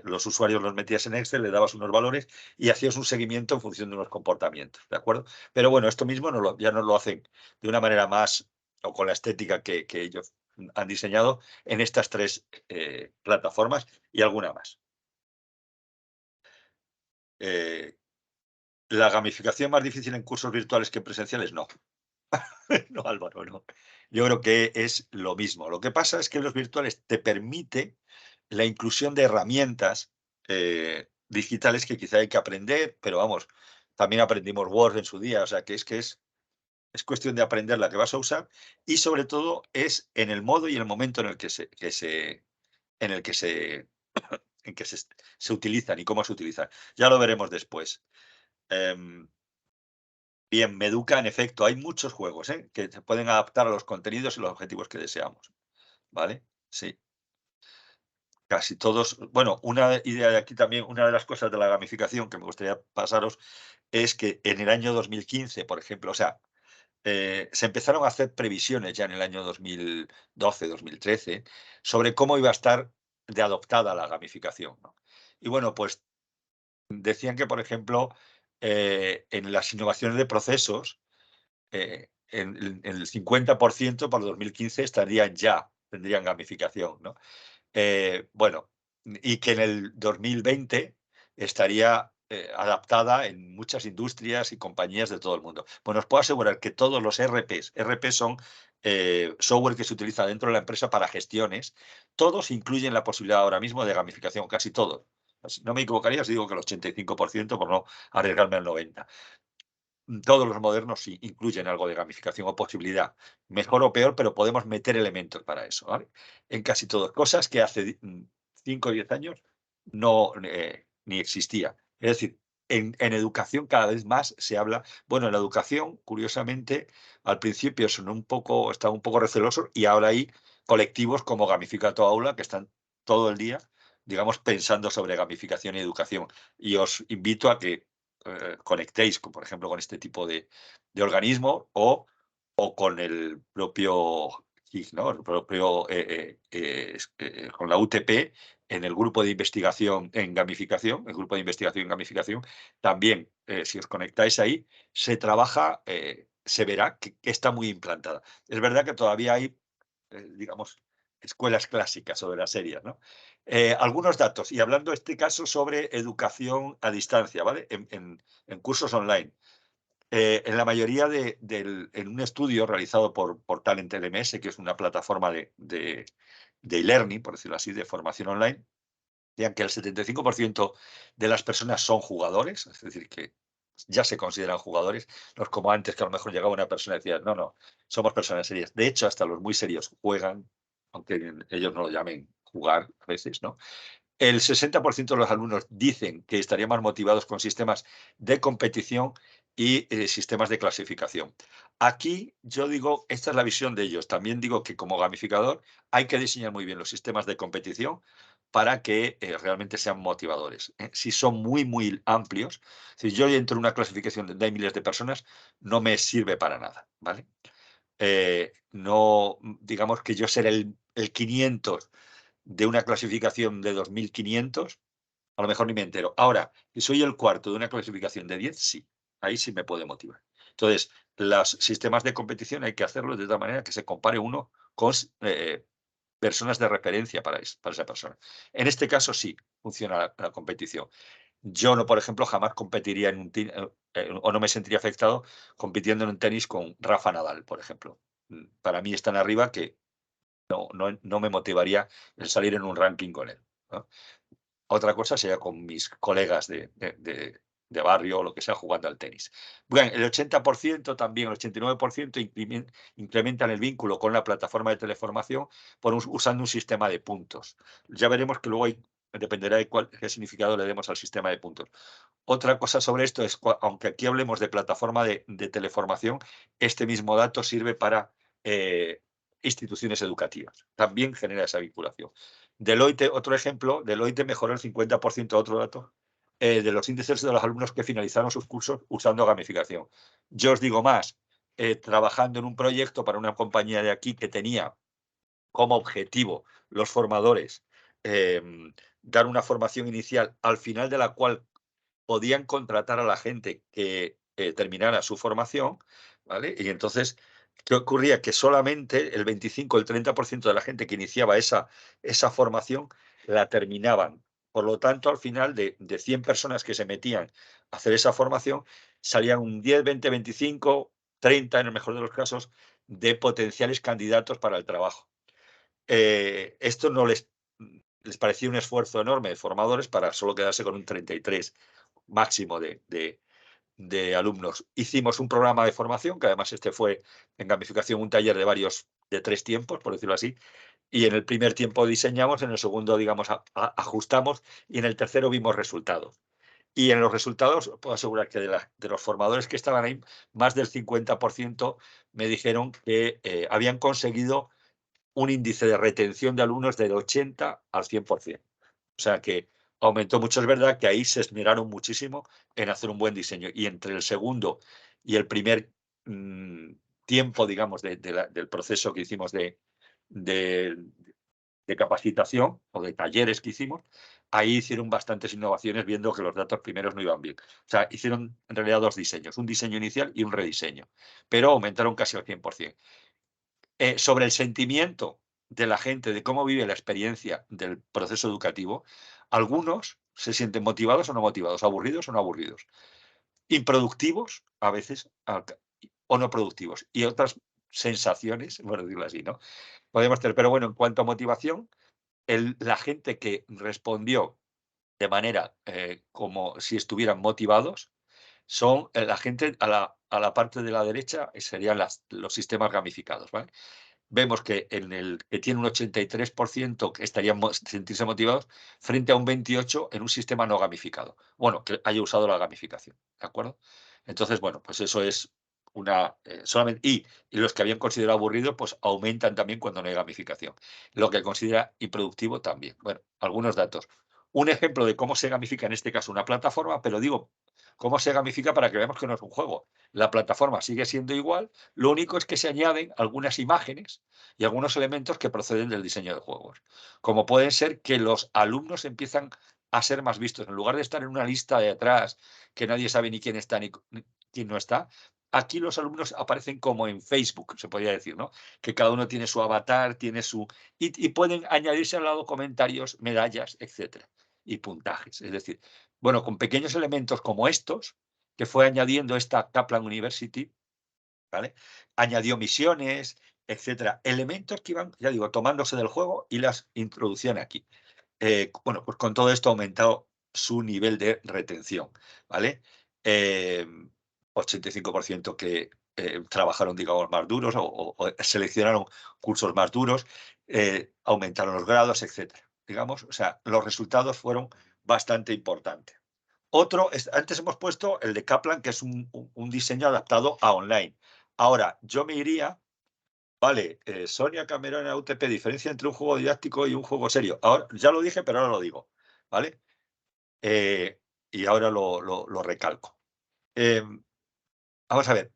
los usuarios los metías en Excel, le dabas unos valores y hacías un seguimiento en función de unos comportamientos, ¿de acuerdo? Pero bueno, esto mismo ya nos lo hacen de una manera más, o con la estética que ellos han diseñado en estas tres plataformas y alguna más. La gamificación más difícil en cursos virtuales que presenciales, no. No, Álvaro, no. Yo creo que es lo mismo. Lo que pasa es que los virtuales te permite la inclusión de herramientas digitales que quizá hay que aprender, pero vamos, también aprendimos Word en su día, o sea, es cuestión de aprender la que vas a usar, y sobre todo es en el modo y el momento en el que en el que se utilizan y cómo se utilizan. Ya lo veremos después. Em, Bien, Meduca, en efecto, hay muchos juegos, que se pueden adaptar a los contenidos y los objetivos que deseamos, ¿vale? Sí, casi todos. Bueno, una idea de aquí también, una de las cosas de la gamificación que me gustaría pasaros es que en el año 2015, por ejemplo, o sea, se empezaron a hacer previsiones ya en el año 2012, 2013, sobre cómo iba a estar de adoptada la gamificación, ¿no? Y bueno, pues decían que, por ejemplo, en las innovaciones de procesos, en el 50% para 2015 tendrían gamificación, ¿no? Bueno, y que en el 2020 estaría adaptada en muchas industrias y compañías de todo el mundo. Pues os puedo asegurar que todos los RP son software que se utiliza dentro de la empresa para gestiones, todos incluyen la posibilidad ahora mismo de gamificación, casi todos. No me equivocaría si digo que el 85% por no arriesgarme al 90%. Todos los modernos sí incluyen algo de gamificación o posibilidad, mejor o peor, pero podemos meter elementos para eso, ¿vale? En casi todas, cosas que hace 5 o 10 años no ni existía. Es decir, en educación cada vez más se habla, bueno, en la educación, curiosamente, al principio estaban un poco recelosos, y ahora hay colectivos como Gamifica tu Aula que están todo el día, digamos, pensando sobre gamificación y educación. Y os invito a que conectéis, por ejemplo, con este tipo de organismo, o con el propio GIG, ¿no? El propio, con la UTP, en el grupo de investigación en gamificación, el grupo de investigación en gamificación, también, si os conectáis ahí, se trabaja, se verá que está muy implantada. Es verdad que todavía hay, digamos, escuelas clásicas sobre las series, ¿no? Algunos datos, y hablando en este caso sobre educación a distancia, ¿vale? En cursos online. En la mayoría en un estudio realizado por Talent LMS, que es una plataforma de e-learning, por decirlo así, de formación online, decían que el 75% de las personas son jugadores, es decir, que ya se consideran jugadores, no es como antes, que a lo mejor llegaba una persona y decía, no, no, somos personas serias. De hecho, hasta los muy serios juegan, aunque ellos no lo llamen jugar a veces, ¿no? El 60% de los alumnos dicen que estarían más motivados con sistemas de competición y sistemas de clasificación. Aquí yo digo, esta es la visión de ellos. También digo que como gamificador hay que diseñar muy bien los sistemas de competición para que realmente sean motivadores. Si son muy, muy amplios, si yo entro en una clasificación donde hay miles de personas, no me sirve para nada, ¿vale? No, digamos que yo ser el 500 de una clasificación de 2.500, a lo mejor ni me entero. Ahora, si soy el cuarto de una clasificación de 10, sí, ahí sí me puede motivar. Entonces, los sistemas de competición hay que hacerlos de tal manera que se compare uno con personas de referencia para esa persona. En este caso sí, funciona la competición. Yo no, por ejemplo, jamás competiría en un team. o no me sentiría afectado compitiendo en tenis con Rafa Nadal, por ejemplo. Para mí están arriba que no me motivaría el salir en un ranking con él, ¿no? Otra cosa sería con mis colegas de barrio o lo que sea jugando al tenis. Bueno, el 80% también, el 89% incrementan el vínculo con la plataforma de teleformación usando un sistema de puntos. Ya veremos que luego dependerá de qué significado le demos al sistema de puntos. Otra cosa sobre esto es, aunque aquí hablemos de plataforma de teleformación, este mismo dato sirve para instituciones educativas. También genera esa vinculación. Deloitte, otro ejemplo, Deloitte mejoró el 50%, otro dato, de los índices de los alumnos que finalizaron sus cursos usando gamificación. Yo os digo más, trabajando en un proyecto para una compañía de aquí que tenía como objetivo los formadores dar una formación inicial al final de la cual podían contratar a la gente que terminara su formación, ¿vale? Y entonces, ¿qué ocurría? Que solamente el 25, el 30% de la gente que iniciaba esa formación la terminaban. Por lo tanto, al final de 100 personas que se metían a hacer esa formación, salían un 10, 20, 25, 30 en el mejor de los casos, de potenciales candidatos para el trabajo. Esto no les parecía un esfuerzo enorme de formadores para solo quedarse con un 33 máximo de alumnos. Hicimos un programa de formación, que además este fue en gamificación un taller de 3 tiempos, por decirlo así, y en el primer tiempo diseñamos, en el segundo, digamos, ajustamos, y en el tercero vimos resultados. Y en los resultados, puedo asegurar que de los formadores que estaban ahí, más del 50% me dijeron que habían conseguido un índice de retención de alumnos del 80 al 100%. O sea que aumentó mucho. Es verdad que ahí se esmeraron muchísimo en hacer un buen diseño. Y entre el segundo y el primer tiempo, digamos, del proceso que hicimos de capacitación o de talleres que hicimos, ahí hicieron bastantes innovaciones viendo que los datos primeros no iban bien. O sea, hicieron en realidad 2 diseños, un diseño inicial y un rediseño, pero aumentaron casi al 100%. Sobre el sentimiento de la gente, de cómo vive la experiencia del proceso educativo, algunos se sienten motivados o no motivados, aburridos o no aburridos, improductivos a veces o no productivos, y otras sensaciones, por decirlo así, ¿no? Podemos tener, pero bueno, en cuanto a motivación, la gente que respondió de manera como si estuvieran motivados son la gente a la parte de la derecha, serían los sistemas gamificados, ¿vale? Vemos que en el que tiene un 83% que estarían sentirse motivados frente a un 28% en un sistema no gamificado. Bueno, que haya usado la gamificación, ¿de acuerdo? Entonces, bueno, pues eso es una solamente y los que habían considerado aburrido, pues aumentan también cuando no hay gamificación. Lo que considera improductivo también. Bueno, algunos datos. Un ejemplo de cómo se gamifica en este caso una plataforma, pero digo, cómo se gamifica para que veamos que no es un juego. La plataforma sigue siendo igual, lo único es que se añaden algunas imágenes y algunos elementos que proceden del diseño de juegos. Como pueden ser que los alumnos empiezan a ser más vistos. En lugar de estar en una lista de atrás que nadie sabe ni quién está ni quién no está, aquí los alumnos aparecen como en Facebook, se podría decir, ¿no? Que cada uno tiene su avatar, tiene su... Y pueden añadirse al lado comentarios, medallas, etcétera, y puntajes. Es decir, bueno, con pequeños elementos como estos, que fue añadiendo esta Kaplan University, ¿vale? Añadió misiones, etcétera. Elementos que iban, ya digo, tomándose del juego y las introducían aquí. Bueno, pues con todo esto ha aumentado su nivel de retención, ¿vale? 85% que trabajaron, digamos, más duros o seleccionaron cursos más duros, aumentaron los grados, etcétera. Digamos, o sea, los resultados fueron bastante importantes. Otro, antes hemos puesto el de Kaplan, que es un diseño adaptado a online. Ahora, yo me iría, vale, Sonia Cameron en UTP, diferencia entre un juego didáctico y un juego serio. Ahora, ya lo dije, pero ahora lo digo, ¿vale? Y ahora lo recalco. Vamos a ver,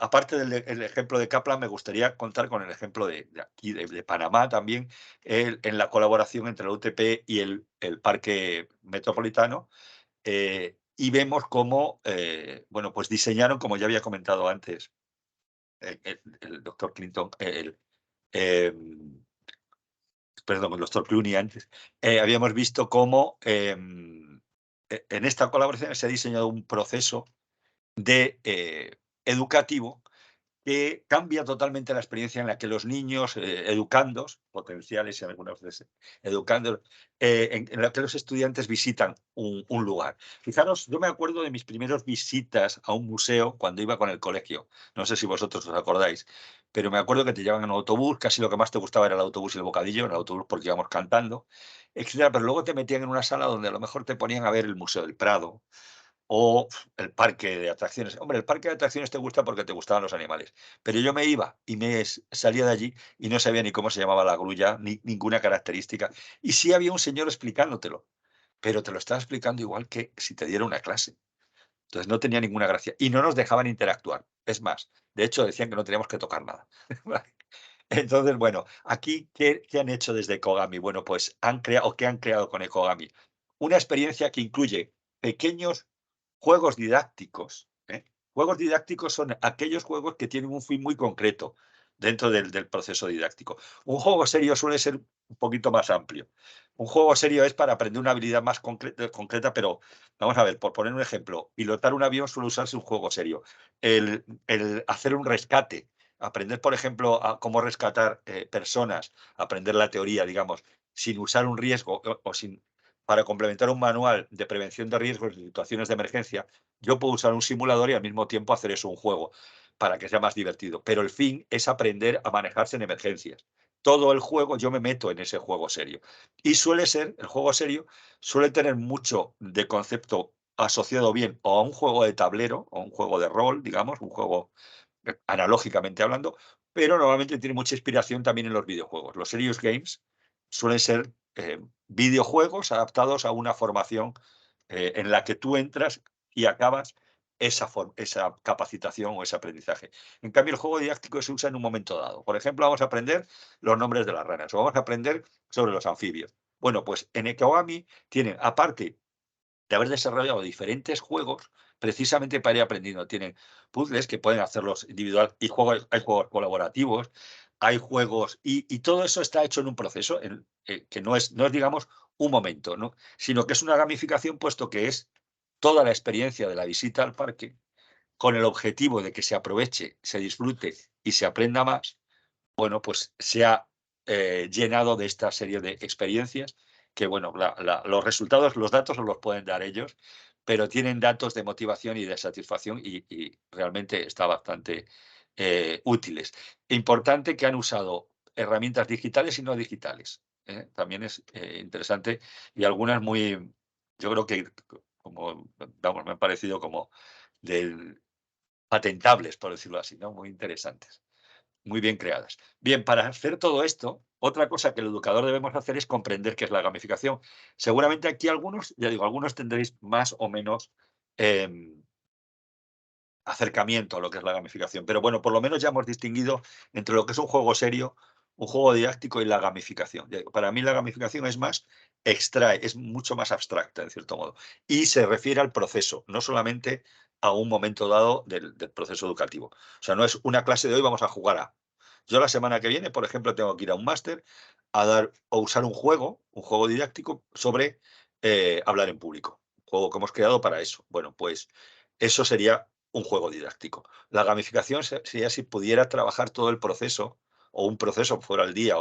aparte del ejemplo de Kaplan, me gustaría contar con el ejemplo de aquí, de Panamá también, en la colaboración entre la UTP y el Parque Metropolitano, y vemos cómo, bueno, pues diseñaron, como ya había comentado antes, el doctor Clinton, perdón, el doctor Clooney antes, habíamos visto cómo en esta colaboración se ha diseñado un proceso educativo que cambia totalmente la experiencia en la que los niños, educandos, potenciales y algunas veces educandos, en la que los estudiantes visitan un lugar. Fijaros, yo me acuerdo de mis primeras visitas a un museo cuando iba con el colegio. No sé si vosotros os acordáis, pero me acuerdo que te llevaban en autobús, casi lo que más te gustaba era el autobús y el bocadillo, en el autobús porque íbamos cantando, etcétera, pero luego te metían en una sala donde a lo mejor te ponían a ver el Museo del Prado, o el parque de atracciones. Hombre, el parque de atracciones te gusta porque te gustaban los animales, pero yo me iba y salía de allí y no sabía ni cómo se llamaba la grulla, ni ninguna característica. Y sí había un señor explicándotelo, pero te lo estaba explicando igual que si te diera una clase. Entonces no tenía ninguna gracia y no nos dejaban interactuar. Es más, de hecho decían que no teníamos que tocar nada. Entonces, bueno, aquí, ¿qué han hecho desde Ekogami? Bueno, pues ¿qué han creado con Ekogami? Una experiencia que incluye pequeños juegos didácticos, ¿eh? Juegos didácticos son aquellos juegos que tienen un fin muy concreto dentro del proceso didáctico. Un juego serio suele ser un poquito más amplio. Un juego serio es para aprender una habilidad más concreta, pero vamos a ver, por poner un ejemplo, pilotar un avión suele usarse un juego serio. El hacer un rescate, aprender, por ejemplo, a cómo rescatar personas, aprender la teoría, digamos, sin usar un riesgo o sin para complementar un manual de prevención de riesgos en situaciones de emergencia, yo puedo usar un simulador y al mismo tiempo hacer eso un juego para que sea más divertido. Pero el fin es aprender a manejarse en emergencias. Todo el juego, yo me meto en ese juego serio. Y el juego serio suele tener mucho de concepto asociado bien o a un juego de tablero o un juego de rol, digamos, un juego analógicamente hablando, pero normalmente tiene mucha inspiración también en los videojuegos. Los serious games suelen ser videojuegos adaptados a una formación en la que tú entras y acabas esa capacitación o ese aprendizaje. En cambio, el juego didáctico se usa en un momento dado. Por ejemplo, vamos a aprender los nombres de las ranas o vamos a aprender sobre los anfibios. Bueno, pues en Ekogami tienen, aparte de haber desarrollado diferentes juegos precisamente para ir aprendiendo. Tienen puzzles que pueden hacerlos individual y hay juegos colaborativos, hay juegos y todo eso está hecho en un proceso que no es, digamos, un momento, ¿no? Sino que es una gamificación, puesto que es toda la experiencia de la visita al parque con el objetivo de que se aproveche, se disfrute y se aprenda más. Bueno, pues se ha llenado de esta serie de experiencias que, bueno, los resultados, los datos los pueden dar ellos, pero tienen datos de motivación y de satisfacción y realmente está bastante útiles. Importante que han usado herramientas digitales y no digitales. También es interesante y algunas muy, yo creo que, como, vamos, me han parecido como patentables, por decirlo así, ¿no? Muy interesantes, muy bien creadas. Bien, para hacer todo esto, otra cosa que el educador debemos hacer es comprender qué es la gamificación. Seguramente aquí algunos, ya digo, algunos tendréis más o menos acercamiento a lo que es la gamificación, pero bueno, por lo menos ya hemos distinguido entre lo que es un juego serio, un juego didáctico y la gamificación. Para mí la gamificación es mucho más abstracta, en cierto modo, y se refiere al proceso, no solamente a un momento dado del proceso educativo. O sea, no es una clase de hoy vamos a jugar a. Yo la semana que viene, por ejemplo, tengo que ir a un máster a dar o usar un juego didáctico sobre hablar en público, un juego que hemos creado para eso. Bueno, pues eso sería un juego didáctico. La gamificación sería si pudiera trabajar todo el proceso o un proceso fuera al día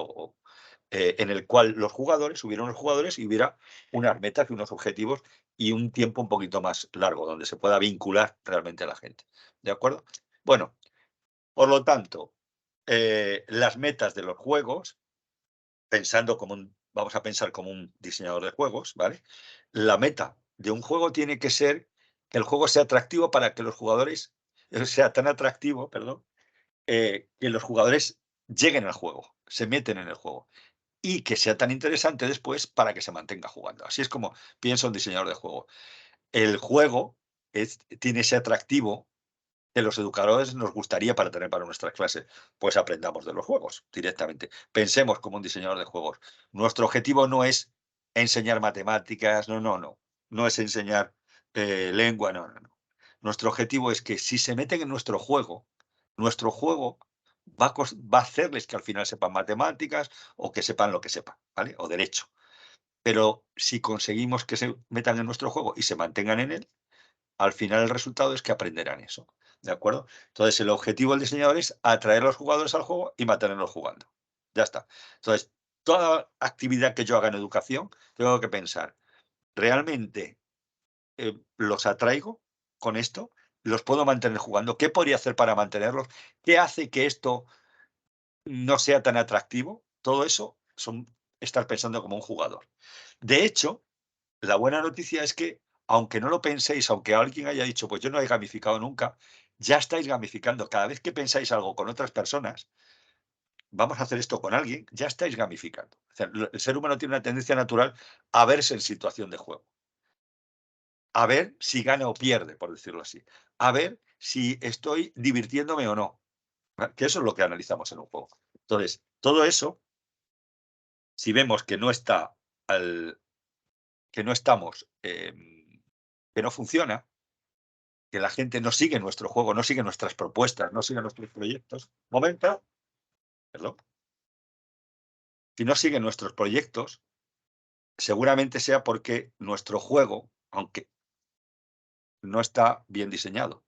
en el cual hubiera unos jugadores y hubiera unas metas y unos objetivos y un tiempo un poquito más largo donde se pueda vincular realmente a la gente. ¿De acuerdo? Bueno, por lo tanto, las metas de los juegos, vamos a pensar como un diseñador de juegos, ¿vale? La meta de un juego tiene que ser que el juego sea atractivo para que los jugadores, sea tan atractivo, perdón, que los jugadores lleguen al juego, se meten en el juego y que sea tan interesante después para que se mantenga jugando. Así es como piensa un diseñador de juego. El juego tiene ese atractivo que los educadores nos gustaría para tener para nuestras clases. Pues aprendamos de los juegos directamente. Pensemos como un diseñador de juegos. Nuestro objetivo no es enseñar matemáticas, no, no, no. No es enseñar lengua, no, no, no. Nuestro objetivo es que si se meten en nuestro juego va a hacerles que al final sepan matemáticas o que sepan lo que sepan, ¿vale? O derecho. Pero si conseguimos que se metan en nuestro juego y se mantengan en él, al final el resultado es que aprenderán eso, ¿de acuerdo? Entonces, el objetivo del diseñador es atraer a los jugadores al juego y mantenerlos jugando. Ya está. Entonces, toda actividad que yo haga en educación, tengo que pensar, ¿realmente los atraigo con esto? ¿Los puedo mantener jugando? ¿Qué podría hacer para mantenerlos? ¿Qué hace que esto no sea tan atractivo? Todo eso son estar pensando como un jugador. De hecho, la buena noticia es que, aunque no lo penséis, aunque alguien haya dicho, pues yo no he gamificado nunca, ya estáis gamificando. Cada vez que pensáis algo con otras personas, vamos a hacer esto con alguien, ya estáis gamificando. O sea, el ser humano tiene una tendencia natural a verse en situación de juego, a ver si gana o pierde, por decirlo así, a ver si estoy divirtiéndome o no, que eso es lo que analizamos en un juego. Entonces, todo eso, si vemos que no está al, que no estamos, que no funciona, que la gente no sigue nuestro juego, no sigue nuestras propuestas, no sigue nuestros proyectos. Momento, perdón. Si no sigue nuestros proyectos, seguramente sea porque nuestro juego, aunque no está bien diseñado.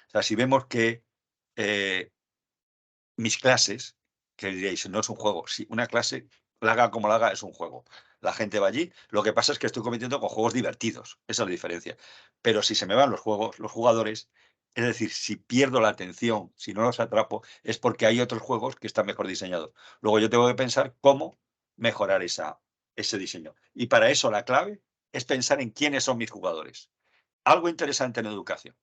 O sea, si vemos que eh, mis clases, que diréis, no es un juego. Sí, una clase, la haga como la haga, es un juego. La gente va allí. Lo que pasa es que estoy compitiendo con juegos divertidos. Esa es la diferencia. Pero si se me van los juegos, los jugadores, es decir, si pierdo la atención, si no los atrapo, es porque hay otros juegos que están mejor diseñados. Luego yo tengo que pensar cómo mejorar ese diseño. Y para eso la clave es pensar en quiénes son mis jugadores. Algo interesante en educación.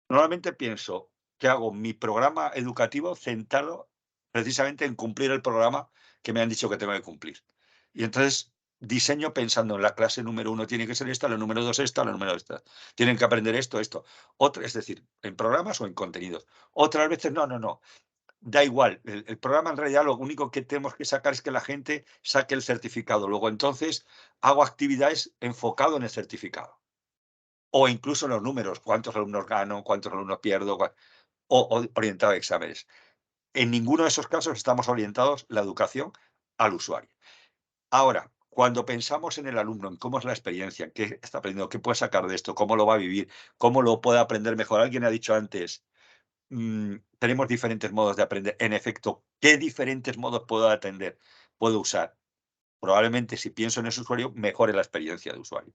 Normalmente pienso que hago mi programa educativo centrado precisamente en cumplir el programa que me han dicho que tengo que cumplir. Y entonces diseño pensando en la clase número 1 tiene que ser esta, la número 2 esta, la número esta. Tienen que aprender esto, esto. Otra, es decir, en programas o en contenidos. Otras veces no, no, no. Da igual. El programa en realidad lo único que tenemos que sacar es que la gente saque el certificado. Luego entonces hago actividades enfocado en el certificado. O incluso en los números, cuántos alumnos gano, cuántos alumnos pierdo, o orientado a exámenes. En ninguno de esos casos estamos orientados la educación al usuario. Ahora, cuando pensamos en el alumno, en cómo es la experiencia, qué está aprendiendo, qué puede sacar de esto, cómo lo va a vivir, cómo lo puede aprender mejor. Alguien ha dicho antes, tenemos diferentes modos de aprender. En efecto, ¿qué diferentes modos puedo atender, puedo usar? Probablemente, si pienso en ese usuario, mejore la experiencia de usuario.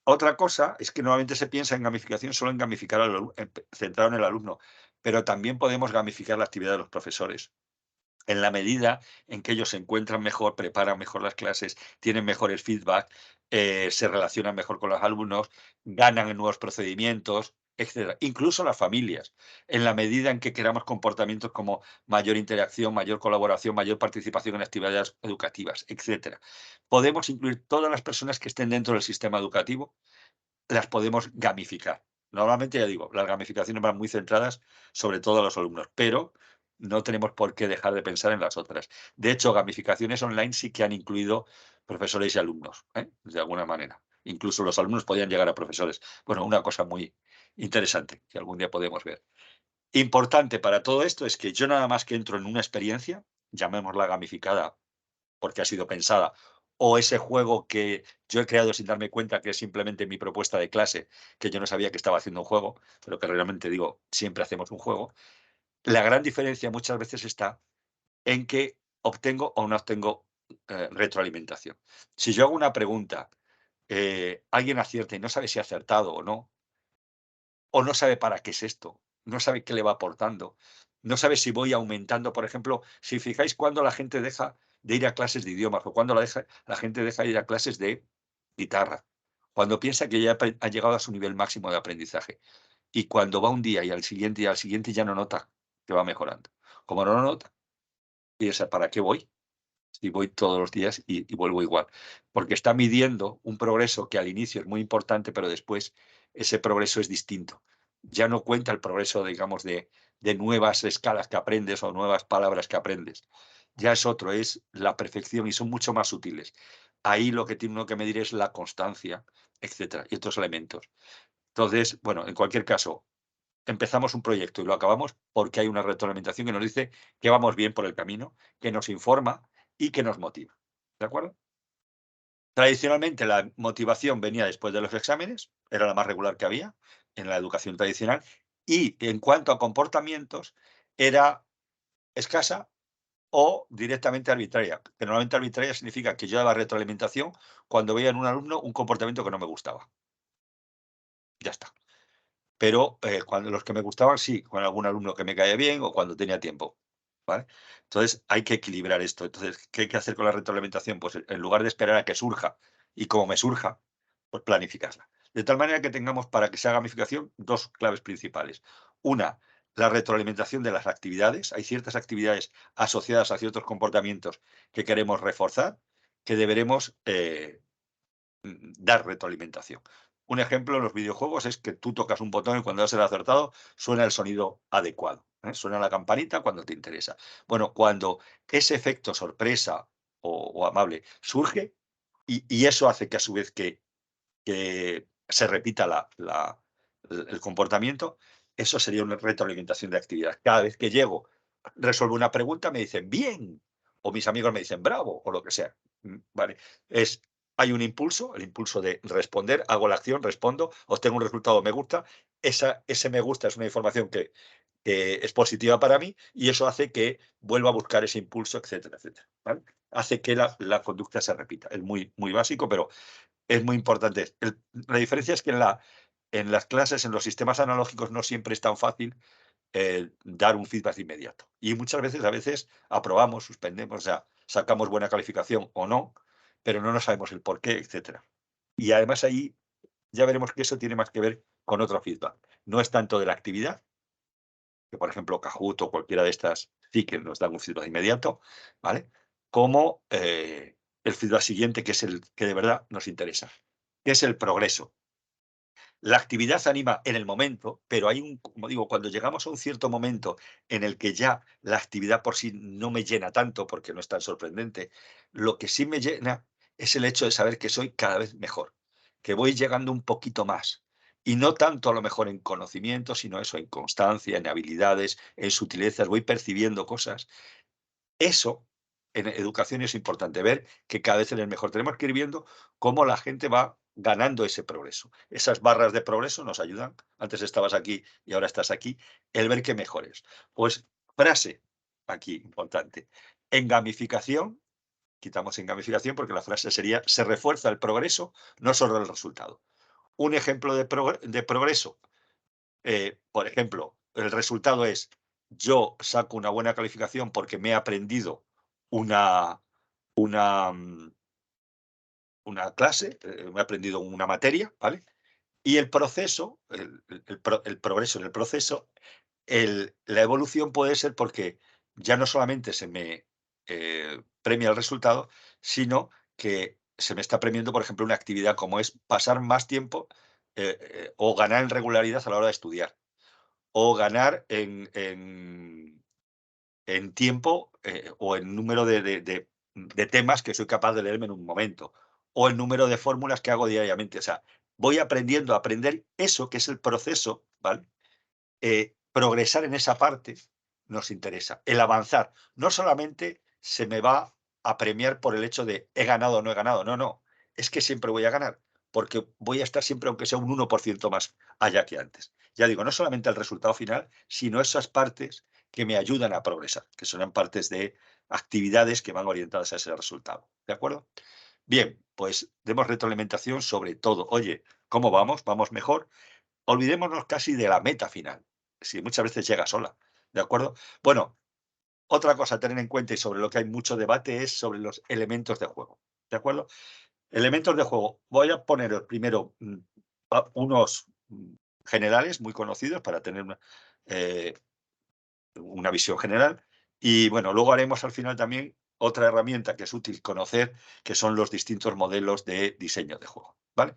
Otra cosa es que normalmente se piensa en gamificación solo en gamificar al centrado en el alumno, pero también podemos gamificar la actividad de los profesores. En la medida en que ellos se encuentran mejor, preparan mejor las clases, tienen mejores feedback, se relacionan mejor con los alumnos, ganan en nuevos procedimientos, etcétera. Incluso las familias, en la medida en que queramos comportamientos como mayor interacción, mayor colaboración, mayor participación en actividades educativas, etcétera. Podemos incluir todas las personas que estén dentro del sistema educativo, las podemos gamificar. Normalmente, ya digo, las gamificaciones van muy centradas sobre todo a los alumnos, pero no tenemos por qué dejar de pensar en las otras. De hecho, gamificaciones online sí que han incluido profesores y alumnos, de alguna manera. Incluso los alumnos podían llegar a profesores. Bueno, una cosa muy interesante que algún día podemos ver. Importante para todo esto es que yo nada más que entro en una experiencia, llamémosla gamificada porque ha sido pensada, o ese juego que yo he creado sin darme cuenta que es simplemente mi propuesta de clase, que yo no sabía que estaba haciendo un juego, pero que realmente digo, siempre hacemos un juego. La gran diferencia muchas veces está en que obtengo o no obtengo retroalimentación. Si yo hago una pregunta, alguien acierta y no sabe si ha acertado o no sabe para qué es esto, no sabe qué le va aportando, no sabe si voy aumentando, por ejemplo, si fijáis cuando la gente deja de ir a clases de idiomas o cuando la gente deja de ir a clases de guitarra, cuando piensa que ya ha llegado a su nivel máximo de aprendizaje y cuando va un día y al siguiente ya no nota que va mejorando. Como no lo nota, piensa, ¿para qué voy? Si voy todos los días y vuelvo igual. Porque está midiendo un progreso que al inicio es muy importante, pero después ese progreso es distinto. Ya no cuenta el progreso, digamos, de nuevas escalas que aprendes o nuevas palabras que aprendes. Ya es otro, es la perfección y son mucho más útiles. Ahí lo que tiene uno que medir es la constancia, etcétera, y otros elementos. Entonces, bueno, en cualquier caso, empezamos un proyecto y lo acabamos porque hay una retroalimentación que nos dice que vamos bien por el camino, que nos informa y que nos motiva. ¿De acuerdo? Tradicionalmente la motivación venía después de los exámenes, era la más regular que había. en la educación tradicional, y en cuanto a comportamientos, era escasa o directamente arbitraria. Que normalmente arbitraria significa que yo daba retroalimentación cuando veía en un alumno un comportamiento que no me gustaba. Ya está. Pero, cuando los que me gustaban, sí, con algún alumno que me caía bien o cuando tenía tiempo, ¿vale? Entonces, hay que equilibrar esto. Entonces, ¿qué hay que hacer con la retroalimentación? Pues, en lugar de esperar a que surja, y como me surja, pues planificarla. De tal manera que tengamos, para que sea gamificación, 2 claves principales. Una, la retroalimentación de las actividades. Hay ciertas actividades asociadas a ciertos comportamientos que queremos reforzar, que deberemos, dar retroalimentación. Un ejemplo en los videojuegos es que tú tocas un botón y cuando has el acertado suena el sonido adecuado, ¿eh? Suena la campanita cuando te interesa. Bueno, cuando ese efecto sorpresa o amable surge y eso hace que a su vez que se repita el comportamiento, eso sería una retroalimentación de actividad. Cada vez que llego, resuelvo una pregunta, me dicen bien, o mis amigos me dicen bravo, o lo que sea. Vale. Hay un impulso, el impulso de responder, hago la acción, respondo, obtengo un resultado, me gusta. Ese me gusta es una información que es positiva para mí y eso hace que vuelva a buscar ese impulso, etcétera, etcétera. ¿Vale? Hace que la conducta se repita. Es muy, muy básico, pero es muy importante. La diferencia es que en las clases, en los sistemas analógicos, no siempre es tan fácil dar un feedback inmediato. Y muchas veces, a veces, aprobamos, suspendemos, o sea, sacamos buena calificación o no, pero no sabemos el por qué, etcétera. Y además ahí ya veremos que eso tiene más que ver con otro feedback. No es tanto de la actividad, que por ejemplo Kahoot o cualquiera de estas sí que nos dan un feedback inmediato, ¿vale? Como el feedback siguiente, que es el que de verdad nos interesa, que es el progreso. La actividad anima en el momento, pero hay como digo, cuando llegamos a un cierto momento en el que ya la actividad por sí no me llena tanto, porque no es tan sorprendente, lo que sí me llena es el hecho de saber que soy cada vez mejor, que voy llegando un poquito más. Y no tanto a lo mejor en conocimiento, sino eso, en constancia, en habilidades, en sutilezas, voy percibiendo cosas. Eso en educación es importante, ver que cada vez eres mejor. Tenemos que ir viendo cómo la gente va ganando ese progreso. Esas barras de progreso nos ayudan. Antes estabas aquí y ahora estás aquí. El ver que mejores. Pues frase aquí importante. En gamificación, quitamos en gamificación porque la frase sería: se refuerza el progreso, no solo el resultado. Un ejemplo de progreso, por ejemplo, el resultado es: yo saco una buena calificación porque me he aprendido una una, una clase, me he aprendido una materia, ¿vale? Y el proceso, el progreso en el proceso, la evolución puede ser porque ya no solamente se me, premia el resultado, sino que se me está premiando, por ejemplo, una actividad como es pasar más tiempo, o ganar en regularidad a la hora de estudiar. O ganar en tiempo, o en número de temas que soy capaz de leerme en un momento, o el número de fórmulas que hago diariamente. O sea, voy aprendiendo a aprender eso, que es el proceso, ¿vale? Progresar en esa parte nos interesa. El avanzar. No solamente se me va a premiar por el hecho de he ganado o no he ganado. No, no. Es que siempre voy a ganar, porque voy a estar siempre, aunque sea un 1% más allá que antes. Ya digo, no solamente el resultado final, sino esas partes que me ayudan a progresar, que son partes de actividades que van orientadas a ese resultado. ¿De acuerdo? Bien, pues demos retroalimentación sobre todo. Oye, ¿cómo vamos? ¿Vamos mejor? Olvidémonos casi de la meta final, si muchas veces llega sola, ¿de acuerdo? Bueno, otra cosa a tener en cuenta y sobre lo que hay mucho debate es sobre los elementos de juego, ¿de acuerdo? Elementos de juego. Voy a poner primero unos generales muy conocidos para tener eh, una visión general y bueno, luego haremos al final también otra herramienta que es útil conocer, que son los distintos modelos de diseño de juego, ¿vale?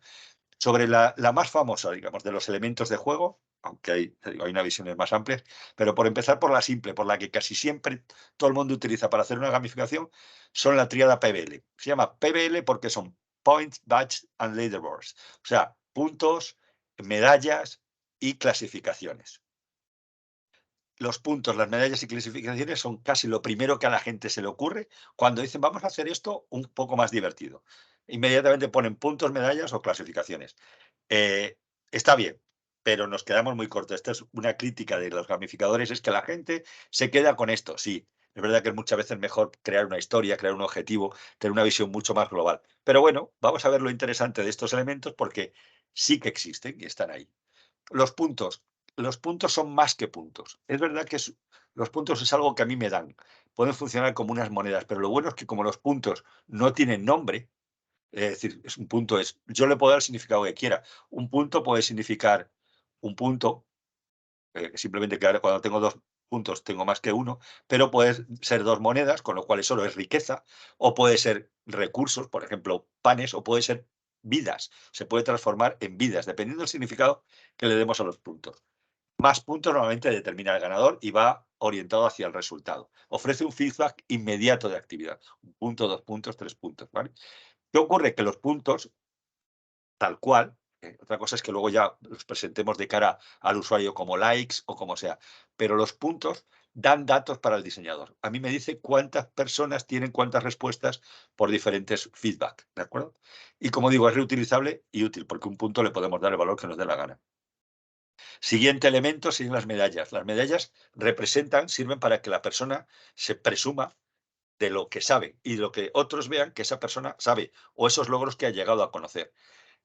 Sobre la más famosa, digamos, de los elementos de juego, aunque te digo, hay una visión más amplia, pero por empezar por la simple, por la que casi siempre todo el mundo utiliza para hacer una gamificación, son la tríada PBL. Se llama PBL porque son Points, Badge and Leaderboards. O sea, puntos, medallas y clasificaciones. Los puntos, las medallas y clasificaciones son casi lo primero que a la gente se le ocurre cuando dicen vamos a hacer esto un poco más divertido. Inmediatamente ponen puntos, medallas o clasificaciones. Está bien, pero nos quedamos muy cortos. Esta es una crítica de los gamificadores, es que la gente se queda con esto. Sí, es verdad que muchas veces es mejor crear una historia, crear un objetivo, tener una visión mucho más global. Pero bueno, vamos a ver lo interesante de estos elementos porque sí que existen y están ahí. Los puntos. Los puntos son más que puntos. Es verdad que los puntos es algo que a mí me dan. Pueden funcionar como unas monedas, pero lo bueno es que como los puntos no tienen nombre, es decir, es un punto, yo le puedo dar el significado que quiera. Un punto puede significar un punto, simplemente que ahora cuando tengo 2 puntos tengo más que uno, pero puede ser 2 monedas, con lo cual eso no es riqueza, o puede ser recursos, por ejemplo, panes, o puede ser vidas. Se puede transformar en vidas, dependiendo del significado que le demos a los puntos. Más puntos normalmente determina el ganador y va orientado hacia el resultado. Ofrece un feedback inmediato de actividad. 1 punto, 2 puntos, 3 puntos, ¿vale? ¿Qué ocurre? Que los puntos, tal cual, otra cosa es que luego ya los presentemos de cara al usuario como likes o como sea, pero los puntos dan datos para el diseñador. A mí me dice cuántas personas tienen cuántas respuestas por diferentes feedback, ¿de acuerdo? Y como digo, es reutilizable y útil, porque un punto le podemos dar el valor que nos dé la gana. Siguiente elemento siguen las medallas. Las medallas sirven para que la persona se presuma de lo que sabe y lo que otros vean que esa persona sabe o esos logros que ha llegado a conocer.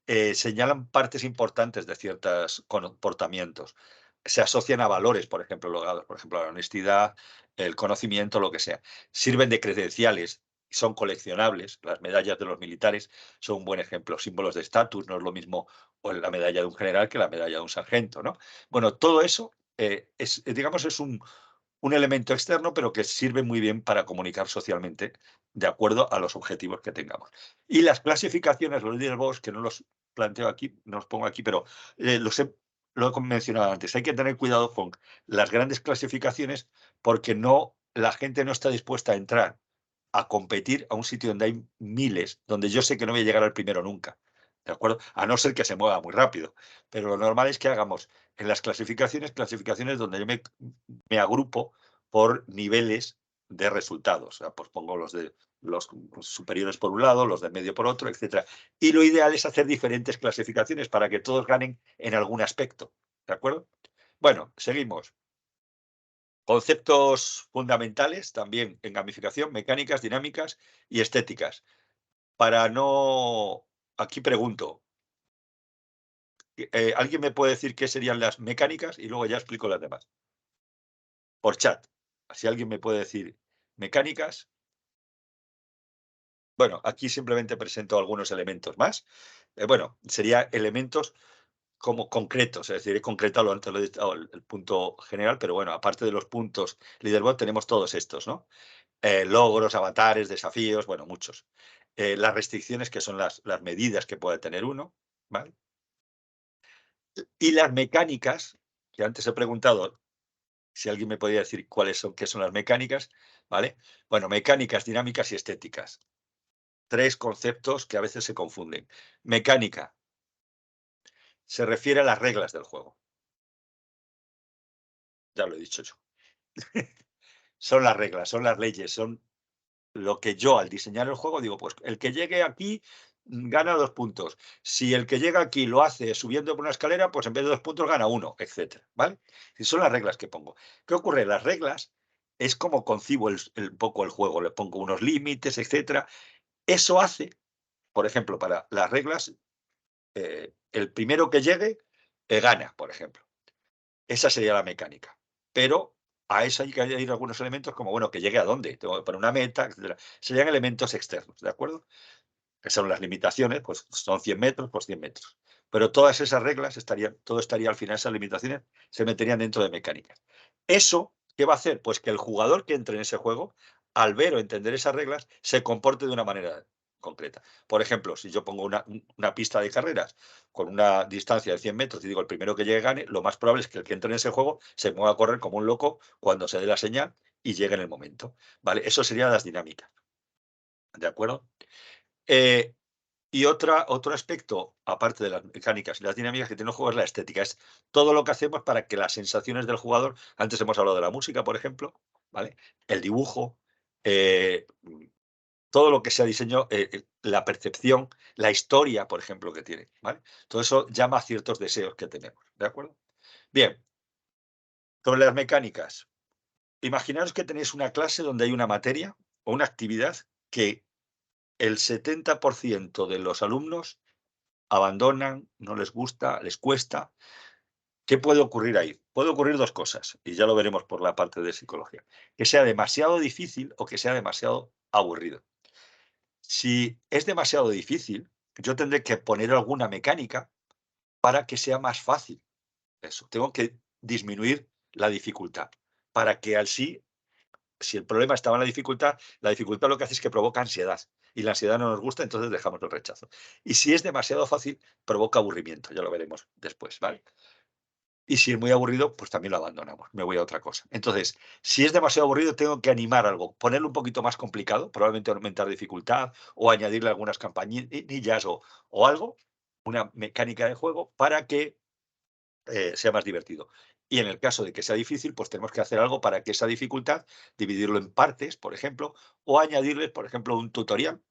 Señalan partes importantes de ciertos comportamientos. Se asocian a valores, por ejemplo, logrados, por ejemplo, la honestidad, el conocimiento, lo que sea. Sirven de credenciales, son coleccionables. Las medallas de los militares son un buen ejemplo, símbolos de estatus, no es lo mismo o la medalla de un general que la medalla de un sargento, ¿no? Bueno, todo eso digamos, es un elemento externo, pero que sirve muy bien para comunicar socialmente de acuerdo a los objetivos que tengamos. Y las clasificaciones, los leaderboards, que no los planteo aquí, no los pongo aquí, pero lo he mencionado antes. Hay que tener cuidado con las grandes clasificaciones porque la gente no está dispuesta a entrar a competir a un sitio donde hay miles, donde yo sé que no voy a llegar al primero nunca. ¿De acuerdo? A no ser que se mueva muy rápido. Pero lo normal es que hagamos en las clasificaciones donde yo me agrupo por niveles de resultados. O sea, pues pongo los superiores por un lado, los de medio por otro, etcétera. Y lo ideal es hacer diferentes clasificaciones para que todos ganen en algún aspecto. ¿De acuerdo? Bueno, seguimos. Conceptos fundamentales también en gamificación, mecánicas, dinámicas y estéticas. Para no... Aquí pregunto, ¿alguien me puede decir qué serían las mecánicas? Y luego ya explico las demás. Por chat. Si alguien me puede decir mecánicas. Bueno, aquí simplemente presento algunos elementos más. Bueno, serían elementos como concretos, es decir, he concretado antes lo he dicho, el punto general, pero bueno, aparte de los puntos leaderboard tenemos todos estos, ¿no? Logros, avatares, desafíos, bueno, muchos. Las restricciones, que son las medidas que puede tener uno, ¿vale? Y las mecánicas, que antes he preguntado si alguien me podía decir qué son las mecánicas, ¿vale? Bueno, mecánicas, dinámicas y estéticas. 3 conceptos que a veces se confunden. Mecánica se refiere a las reglas del juego. Ya lo he dicho yo. Son las reglas, son las leyes, son lo que yo al diseñar el juego digo, pues el que llegue aquí gana 2 puntos. Si el que llega aquí lo hace subiendo por una escalera, pues en vez de 2 puntos gana 1, etcétera, ¿vale? Y son las reglas que pongo. ¿Qué ocurre? Las reglas es como concibo poco el juego, le pongo unos límites, etcétera. Eso hace, por ejemplo, para las reglas, el primero que llegue, gana, por ejemplo. Esa sería la mecánica. Pero a eso hay que añadir algunos elementos como, bueno, que llegue a dónde, tengo que poner una meta, etcétera. Serían elementos externos, ¿de acuerdo? Que son las limitaciones, pues son 100 metros, pues 100 metros. Pero todas esas reglas todo estaría al final, esas limitaciones se meterían dentro de mecánicas. ¿Eso qué va a hacer? Pues que el jugador que entre en ese juego, al ver o entender esas reglas, se comporte de una manera concreta. Por ejemplo, si yo pongo una pista de carreras con una distancia de 100 metros y digo el primero que llegue gane, lo más probable es que el que entre en ese juego se mueva a correr como un loco cuando se dé la señal y llegue en el momento. ¿Vale? Eso serían las dinámicas. ¿De acuerdo? Eh, y otro aspecto, aparte de las mecánicas y las dinámicas que tiene el juego, es la estética. Es todo lo que hacemos para que las sensaciones del jugador, antes hemos hablado de la música, por ejemplo, ¿vale? El dibujo, todo lo que sea diseño, la percepción, la historia, por ejemplo, que tiene, ¿vale? Todo eso llama a ciertos deseos que tenemos, ¿de acuerdo? Bien, sobre las mecánicas. Imaginaos que tenéis una clase donde hay una materia o una actividad que el 70% de los alumnos abandonan, no les gusta, les cuesta. ¿Qué puede ocurrir ahí? Puede ocurrir 2 cosas, y ya lo veremos por la parte de psicología. Que sea demasiado difícil o que sea demasiado aburrido. Si es demasiado difícil, yo tendré que poner alguna mecánica para que sea más fácil eso. Tengo que disminuir la dificultad para que así, si el problema estaba en la dificultad lo que hace es que provoca ansiedad, y la ansiedad no nos gusta, entonces dejamos el rechazo. Y si es demasiado fácil, provoca aburrimiento, ya lo veremos después, ¿vale? Y si es muy aburrido, pues también lo abandonamos, me voy a otra cosa. Entonces, si es demasiado aburrido, tengo que animar algo, ponerlo un poquito más complicado, probablemente aumentar dificultad o añadirle algunas campanillas o algo, una mecánica de juego para que sea más divertido. Y en el caso de que sea difícil, pues tenemos que hacer algo para que esa dificultad, dividirlo en partes, por ejemplo, o añadirles, por ejemplo, un tutorial,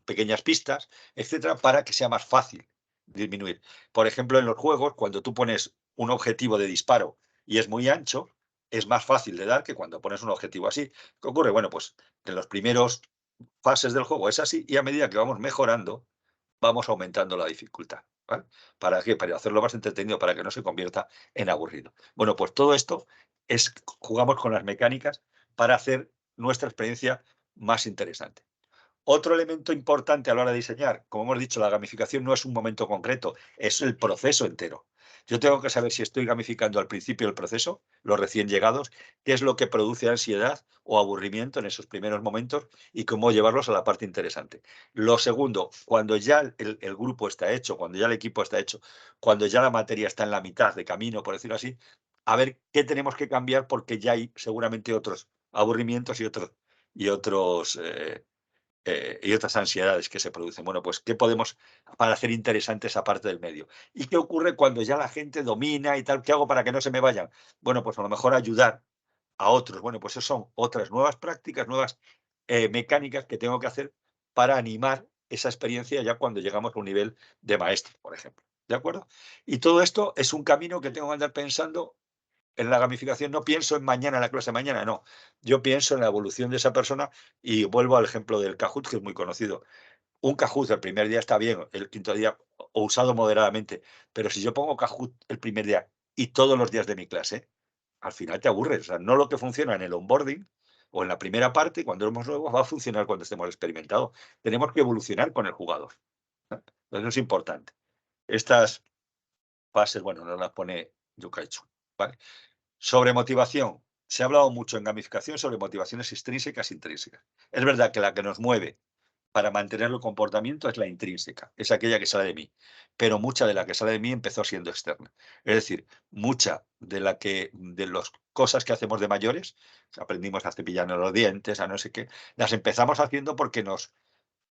pequeñas pistas, etcétera, para que sea más fácil disminuir. Por ejemplo, en los juegos, cuando tú pones un objetivo de disparo y es muy ancho, es más fácil de dar que cuando pones un objetivo así. ¿Qué ocurre? Bueno, pues en los primeros fases del juego es así y a medida que vamos mejorando, vamos aumentando la dificultad, ¿vale? ¿Para qué? Para hacerlo más entretenido, para que no se convierta en aburrido. Bueno, pues todo esto es jugamos con las mecánicas para hacer nuestra experiencia más interesante. Otro elemento importante a la hora de diseñar, como hemos dicho, la gamificación no es un momento concreto, es el proceso entero. Yo tengo que saber si estoy gamificando al principio del proceso, los recién llegados, qué es lo que produce ansiedad o aburrimiento en esos primeros momentos y cómo llevarlos a la parte interesante. Lo segundo, cuando ya el grupo está hecho, cuando ya el equipo está hecho, cuando ya la materia está en la mitad de camino, por decirlo así, a ver qué tenemos que cambiar porque ya hay seguramente otros aburrimientos y otras ansiedades que se producen. Bueno, pues, ¿qué podemos para hacer interesante esa parte del medio? ¿Y qué ocurre cuando ya la gente domina y tal? ¿Qué hago para que no se me vayan? Bueno, pues a lo mejor ayudar a otros. Bueno, pues eso son otras nuevas prácticas, nuevas mecánicas que tengo que hacer para animar esa experiencia ya cuando llegamos a un nivel de maestro, por ejemplo. ¿De acuerdo? Y todo esto es un camino que tengo que andar pensando en la gamificación. No pienso en mañana, en la clase de mañana, no. Yo pienso en la evolución de esa persona y vuelvo al ejemplo del Kahoot, que es muy conocido. Un Kahoot el primer día está bien, el quinto día o usado moderadamente, pero si yo pongo Kahoot el primer día y todos los días de mi clase, al final te aburres. O sea, no lo que funciona en el onboarding o en la primera parte, cuando éramos nuevos, va a funcionar cuando estemos experimentados. Tenemos que evolucionar con el jugador. Eso es importante. Estas fases, bueno, nos las pone Yukaichu, ¿vale? Sobre motivación. Se ha hablado mucho en gamificación sobre motivaciones extrínsecas e intrínsecas. Es verdad que la que nos mueve para mantener el comportamiento es la intrínseca, es aquella que sale de mí, pero mucha de la que sale de mí empezó siendo externa. Es decir, mucha de las cosas que hacemos de mayores, aprendimos a cepillarnos los dientes, a no sé qué, las empezamos haciendo porque nos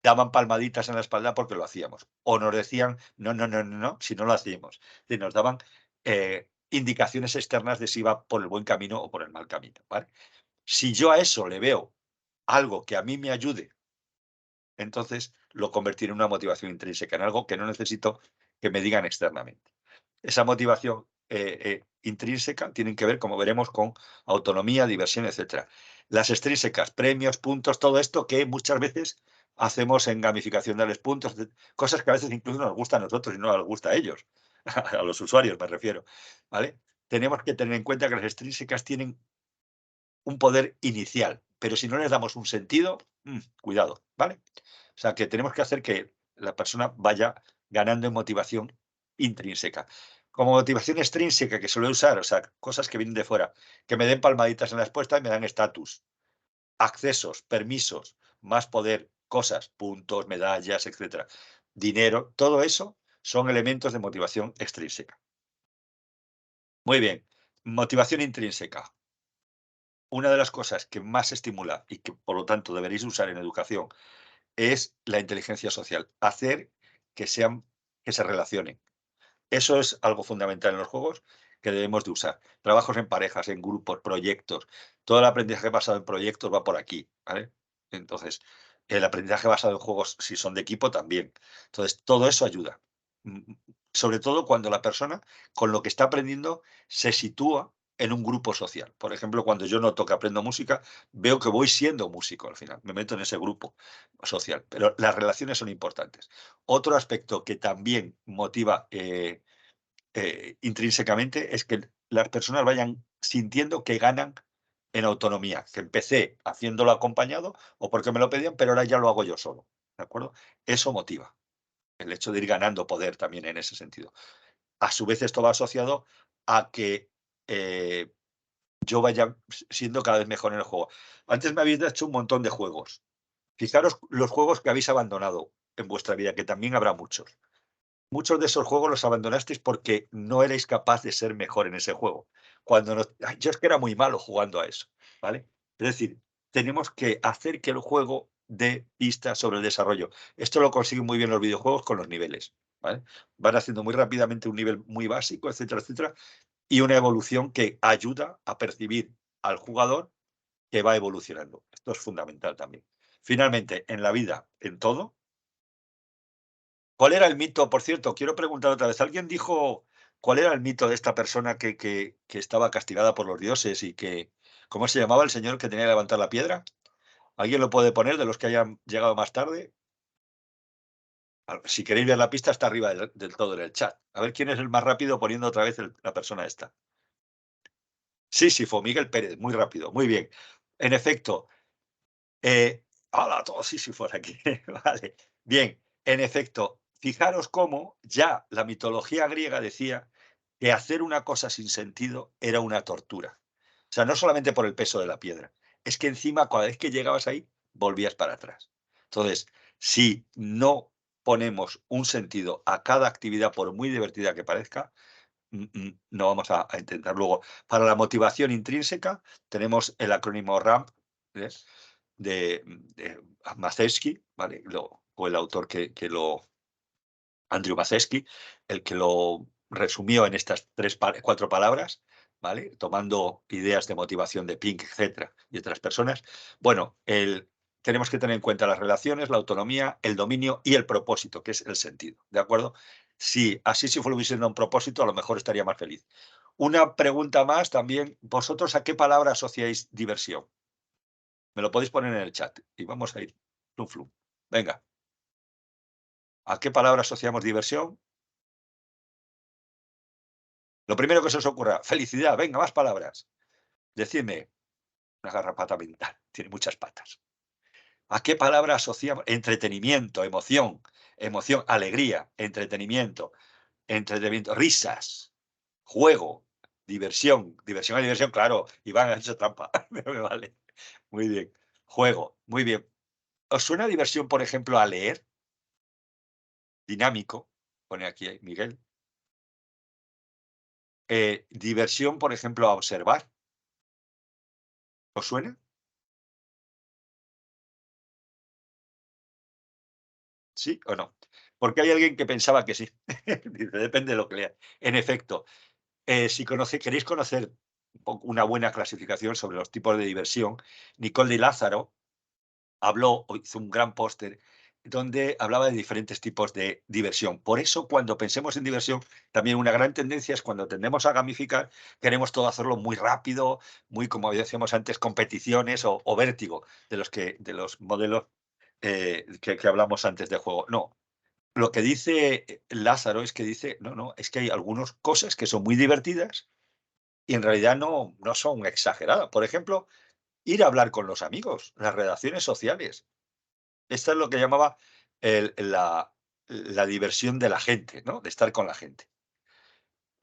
daban palmaditas en la espalda porque lo hacíamos. O nos decían, no, no, no, no, no, si no lo hacíamos. Y nos daban indicaciones externas de si iba por el buen camino o por el mal camino, ¿vale? Si yo a eso le veo algo que a mí me ayude, entonces lo convertiré en una motivación intrínseca, en algo que no necesito que me digan externamente. Esa motivación intrínseca tienen que ver, como veremos, con autonomía, diversión, etcétera. Las extrínsecas, premios, puntos, todo esto que muchas veces hacemos en gamificación, darles puntos, cosas que a veces incluso nos gustan a nosotros y no les gusta a ellos, a los usuarios me refiero, ¿vale? Tenemos que tener en cuenta que las extrínsecas tienen un poder inicial, pero si no les damos un sentido, cuidado, ¿vale? O sea, que tenemos que hacer que la persona vaya ganando en motivación intrínseca. Como motivación extrínseca que suele usar, o sea, cosas que vienen de fuera, que me den palmaditas en la espalda y me dan estatus, accesos, permisos, más poder, cosas, puntos, medallas, etcétera, dinero, todo eso son elementos de motivación extrínseca. Muy bien, motivación intrínseca. Una de las cosas que más estimula y que, por lo tanto, deberéis usar en educación es la inteligencia social, hacer que se relacionen. Eso es algo fundamental en los juegos que debemos de usar. Trabajos en parejas, en grupos, proyectos. Todo el aprendizaje basado en proyectos va por aquí, ¿vale? Entonces, El aprendizaje basado en juegos, si son de equipo, también. Entonces, todo eso ayuda. Sobre todo cuando la persona, con lo que está aprendiendo, se sitúa en un grupo social. Por ejemplo, cuando yo noto que aprendo música, veo que voy siendo músico al final, me meto en ese grupo social, pero las relaciones son importantes. Otro aspecto que también motiva intrínsecamente es que las personas vayan sintiendo que ganan en autonomía, que empecé haciéndolo acompañado o porque me lo pedían, pero ahora ya lo hago yo solo, ¿de acuerdo? Eso motiva, el hecho de ir ganando poder también en ese sentido. A su vez, esto va asociado a que eh, yo vaya siendo cada vez mejor en el juego. Antes me habéis hecho un montón de juegos. Fijaros los juegos que habéis abandonado en vuestra vida, que también habrá muchos. Muchos de esos juegos los abandonasteis porque no erais capaz de ser mejor en ese juego. Cuando "Ay, yo es que era muy malo jugando a eso", ¿vale? Es decir, tenemos que hacer que el juego dé pistas sobre el desarrollo. Esto lo consiguen muy bien los videojuegos con los niveles, ¿vale? Van haciendo muy rápidamente un nivel muy básico, etcétera, etcétera, y una evolución que ayuda a percibir al jugador que va evolucionando. Esto es fundamental también. Finalmente, en la vida, en todo, ¿cuál era el mito? Por cierto, quiero preguntar otra vez, ¿alguien dijo cuál era el mito de esta persona que estaba castigada por los dioses y que ¿cómo se llamaba el señor que tenía que levantar la piedra? ¿Alguien lo puede poner de los que hayan llegado más tarde? Si queréis ver la pista, está arriba del todo en el chat. A ver quién es el más rápido poniendo otra vez la persona esta. Sísifo, Miguel Pérez, muy rápido, muy bien. En efecto, ¡hala! Todos Sísifos aquí. Vale. Bien, en efecto, fijaros cómo ya la mitología griega decía que hacer una cosa sin sentido era una tortura. O sea, no solamente por el peso de la piedra, es que encima cada vez que llegabas ahí, volvías para atrás. Entonces, si no ponemos un sentido a cada actividad, por muy divertida que parezca, no vamos a intentar. Luego, para la motivación intrínseca, tenemos el acrónimo RAMP, ¿eh? de Maceski, ¿vale? O el autor que lo Andrew Maceski, el que lo resumió en estas 4 palabras, ¿vale? Tomando ideas de motivación de Pink, etcétera, y otras personas. Bueno, tenemos que tener en cuenta las relaciones, la autonomía, el dominio y el propósito, que es el sentido, ¿de acuerdo? Si así si fuese un propósito, a lo mejor estaría más feliz. Una pregunta más también, ¿vosotros a qué palabra asociáis diversión? Me lo podéis poner en el chat y vamos a ir flum, flum. Venga, ¿a qué palabra asociamos diversión? Lo primero que se os ocurra, felicidad, venga, más palabras. Decidme, una garrapata mental, tiene muchas patas. ¿A qué palabra asociamos? Entretenimiento, emoción, emoción, alegría, entretenimiento, risas, juego, diversión, diversión y diversión, claro, Iván ha hecho trampa, pero me vale. Muy bien. Juego, muy bien. ¿Os suena diversión, por ejemplo, a leer? Dinámico, pone aquí Miguel. Diversión, por ejemplo, a observar. ¿Os suena? ¿Sí o no? Porque hay alguien que pensaba que sí. Dice, depende de lo que lea. En efecto, si queréis conocer una buena clasificación sobre los tipos de diversión, Nicole de Lázaro habló o hizo un gran póster donde hablaba de diferentes tipos de diversión. Por eso, cuando pensemos en diversión, también una gran tendencia es cuando tendemos a gamificar, queremos todo hacerlo muy rápido, muy, como decíamos antes, competiciones o vértigo de los modelos que hablamos antes de juego. No, lo que dice Lázaro es que dice, no, no, es que hay algunas cosas que son muy divertidas y en realidad no son exageradas. Por ejemplo, ir a hablar con los amigos, las relaciones sociales. Esta es lo que llamaba la diversión de la gente, ¿no? De estar con la gente.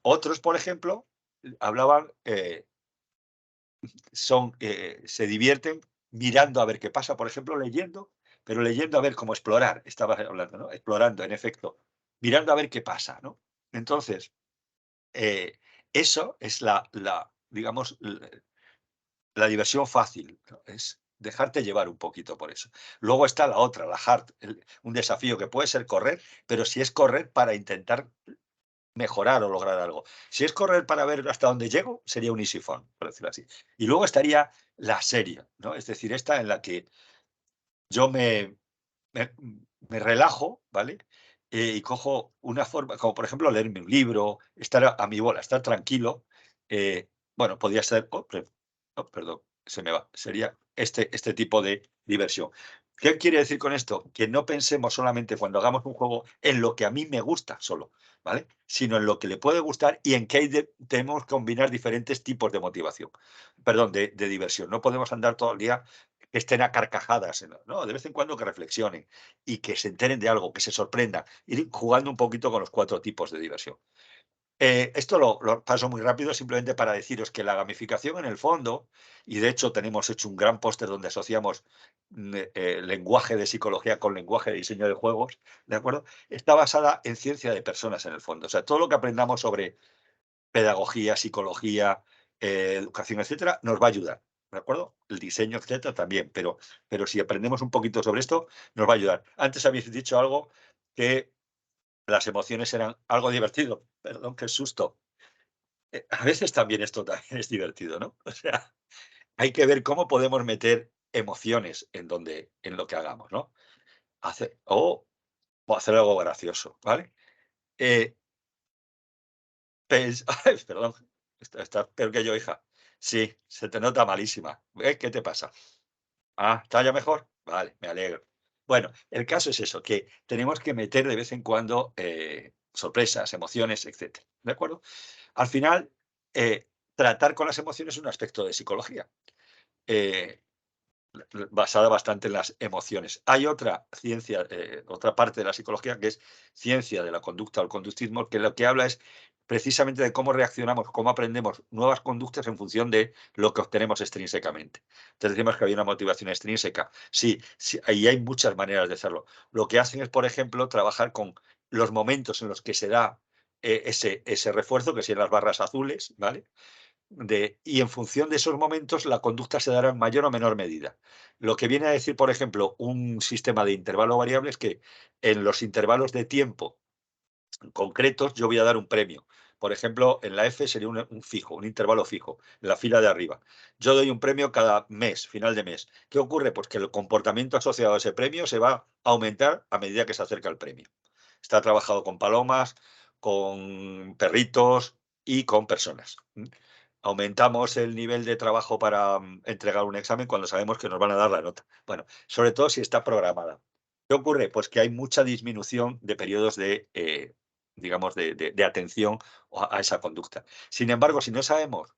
Otros, por ejemplo, hablaban, se divierten mirando a ver qué pasa, por ejemplo, leyendo, pero leyendo a ver cómo explorar, estabas hablando, ¿no? Explorando, en efecto, mirando a ver qué pasa, ¿no? Entonces, eso es digamos, la diversión fácil, ¿no? Es dejarte llevar un poquito por eso. Luego está la otra, la hard, un desafío que puede ser correr, pero si es correr para intentar mejorar o lograr algo. Si es correr para ver hasta dónde llego, sería un easy fun, por decirlo así. Y luego estaría la serie, ¿no? Es decir, esta en la que yo me, me relajo, ¿vale? Y cojo una forma, como por ejemplo leerme un libro, estar a mi bola, estar tranquilo. Bueno, podría ser, oh, perdón, se me va, sería este tipo de diversión. ¿Qué quiere decir con esto? Que no pensemos solamente cuando hagamos un juego en lo que a mí me gusta solo, ¿vale? Sino en lo que le puede gustar y en qué tenemos que combinar diferentes tipos de motivación, perdón, de diversión. No podemos andar todo el día que estén a carcajadas, ¿no? De vez en cuando que reflexionen y que se enteren de algo, que se sorprendan, ir jugando un poquito con los 4 tipos de diversión. Esto lo paso muy rápido simplemente para deciros que la gamificación en el fondo, y de hecho tenemos hecho un gran póster donde asociamos lenguaje de psicología con lenguaje de diseño de juegos, ¿de acuerdo? Está basada en ciencia de personas en el fondo. O sea, todo lo que aprendamos sobre pedagogía, psicología, educación, etcétera, nos va a ayudar, ¿de acuerdo? El diseño, etcétera, también, pero si aprendemos un poquito sobre esto, nos va a ayudar. Antes habéis dicho algo que las emociones eran algo divertido. Perdón, qué susto. A veces también esto también es divertido, ¿no? O sea, hay que ver cómo podemos meter emociones en lo que hagamos, ¿no? O hacer algo gracioso, ¿vale? Eh, Ay, perdón, estás peor que yo, hija. Sí, se te nota malísima. ¿Qué te pasa? Ah, ¿está ya mejor? Vale, me alegro. Bueno, el caso es eso, que tenemos que meter de vez en cuando sorpresas, emociones, etcétera, ¿de acuerdo? Al final, tratar con las emociones es un aspecto de psicología. Eh, Basada bastante en las emociones. Hay otra ciencia, otra parte de la psicología que es ciencia de la conducta o el conductismo, que lo que habla es precisamente de cómo reaccionamos, cómo aprendemos nuevas conductas en función de lo que obtenemos extrínsecamente. Entonces decimos que hay una motivación extrínseca. Sí, sí, y hay muchas maneras de hacerlo. Lo que hacen es, por ejemplo, trabajar con los momentos en los que se da ese refuerzo, que son las barras azules, ¿vale? Y en función de esos momentos la conducta se dará en mayor o menor medida. Lo que viene a decir, por ejemplo, un sistema de intervalo variable es que en los intervalos de tiempo concretos yo voy a dar un premio. Por ejemplo, en la F sería un fijo, un intervalo fijo, en la fila de arriba. Yo doy un premio cada mes, final de mes. ¿Qué ocurre? Pues que el comportamiento asociado a ese premio se va a aumentar a medida que se acerca el premio. Está trabajado con palomas, con perritos y con personas. Aumentamos el nivel de trabajo para entregar un examen cuando sabemos que nos van a dar la nota. Bueno, sobre todo si está programada. ¿Qué ocurre? Pues que hay mucha disminución de periodos digamos, de atención a esa conducta. Sin embargo, si no sabemos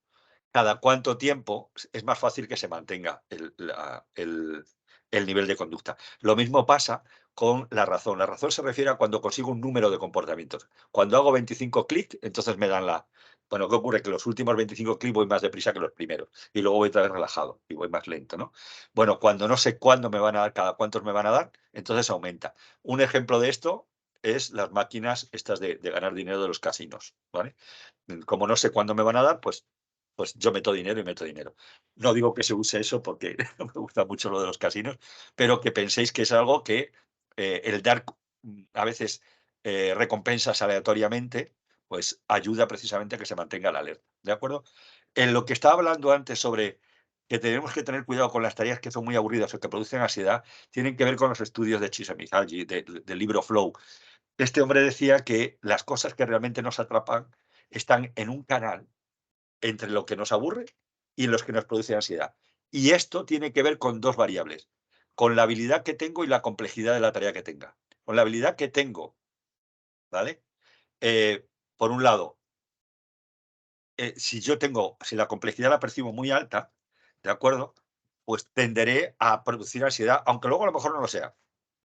cada cuánto tiempo, es más fácil que se mantenga el nivel de conducta. Lo mismo pasa con la razón. La razón se refiere a cuando consigo un número de comportamientos. Cuando hago 25 clics, entonces me dan la... Bueno, ¿qué ocurre? Que los últimos 25 clics voy más deprisa que los primeros y luego voy otra vez relajado y voy más lento, ¿no? Bueno, cuando no sé cuándo me van a dar, cada cuántos me van a dar, entonces aumenta. Un ejemplo de esto es las máquinas estas de ganar dinero de los casinos, ¿vale? Como no sé cuándo me van a dar, pues yo meto dinero y meto dinero. No digo que se use eso porque no me gusta mucho lo de los casinos, pero que penséis que es algo que el dar a veces recompensas aleatoriamente, pues ayuda precisamente a que se mantenga la alerta. ¿De acuerdo? En lo que estaba hablando antes sobre que tenemos que tener cuidado con las tareas que son muy aburridas o que producen ansiedad, tienen que ver con los estudios de Csikszentmihalyi, del libro Flow. Este hombre decía que las cosas que realmente nos atrapan están en un canal entre lo que nos aburre y los que nos produce ansiedad. Y esto tiene que ver con dos variables, con la habilidad que tengo y la complejidad de la tarea que tenga. Con la habilidad que tengo, ¿vale? Por un lado, si la complejidad la percibo muy alta, ¿de acuerdo? Pues tenderé a producir ansiedad, aunque luego a lo mejor no lo sea.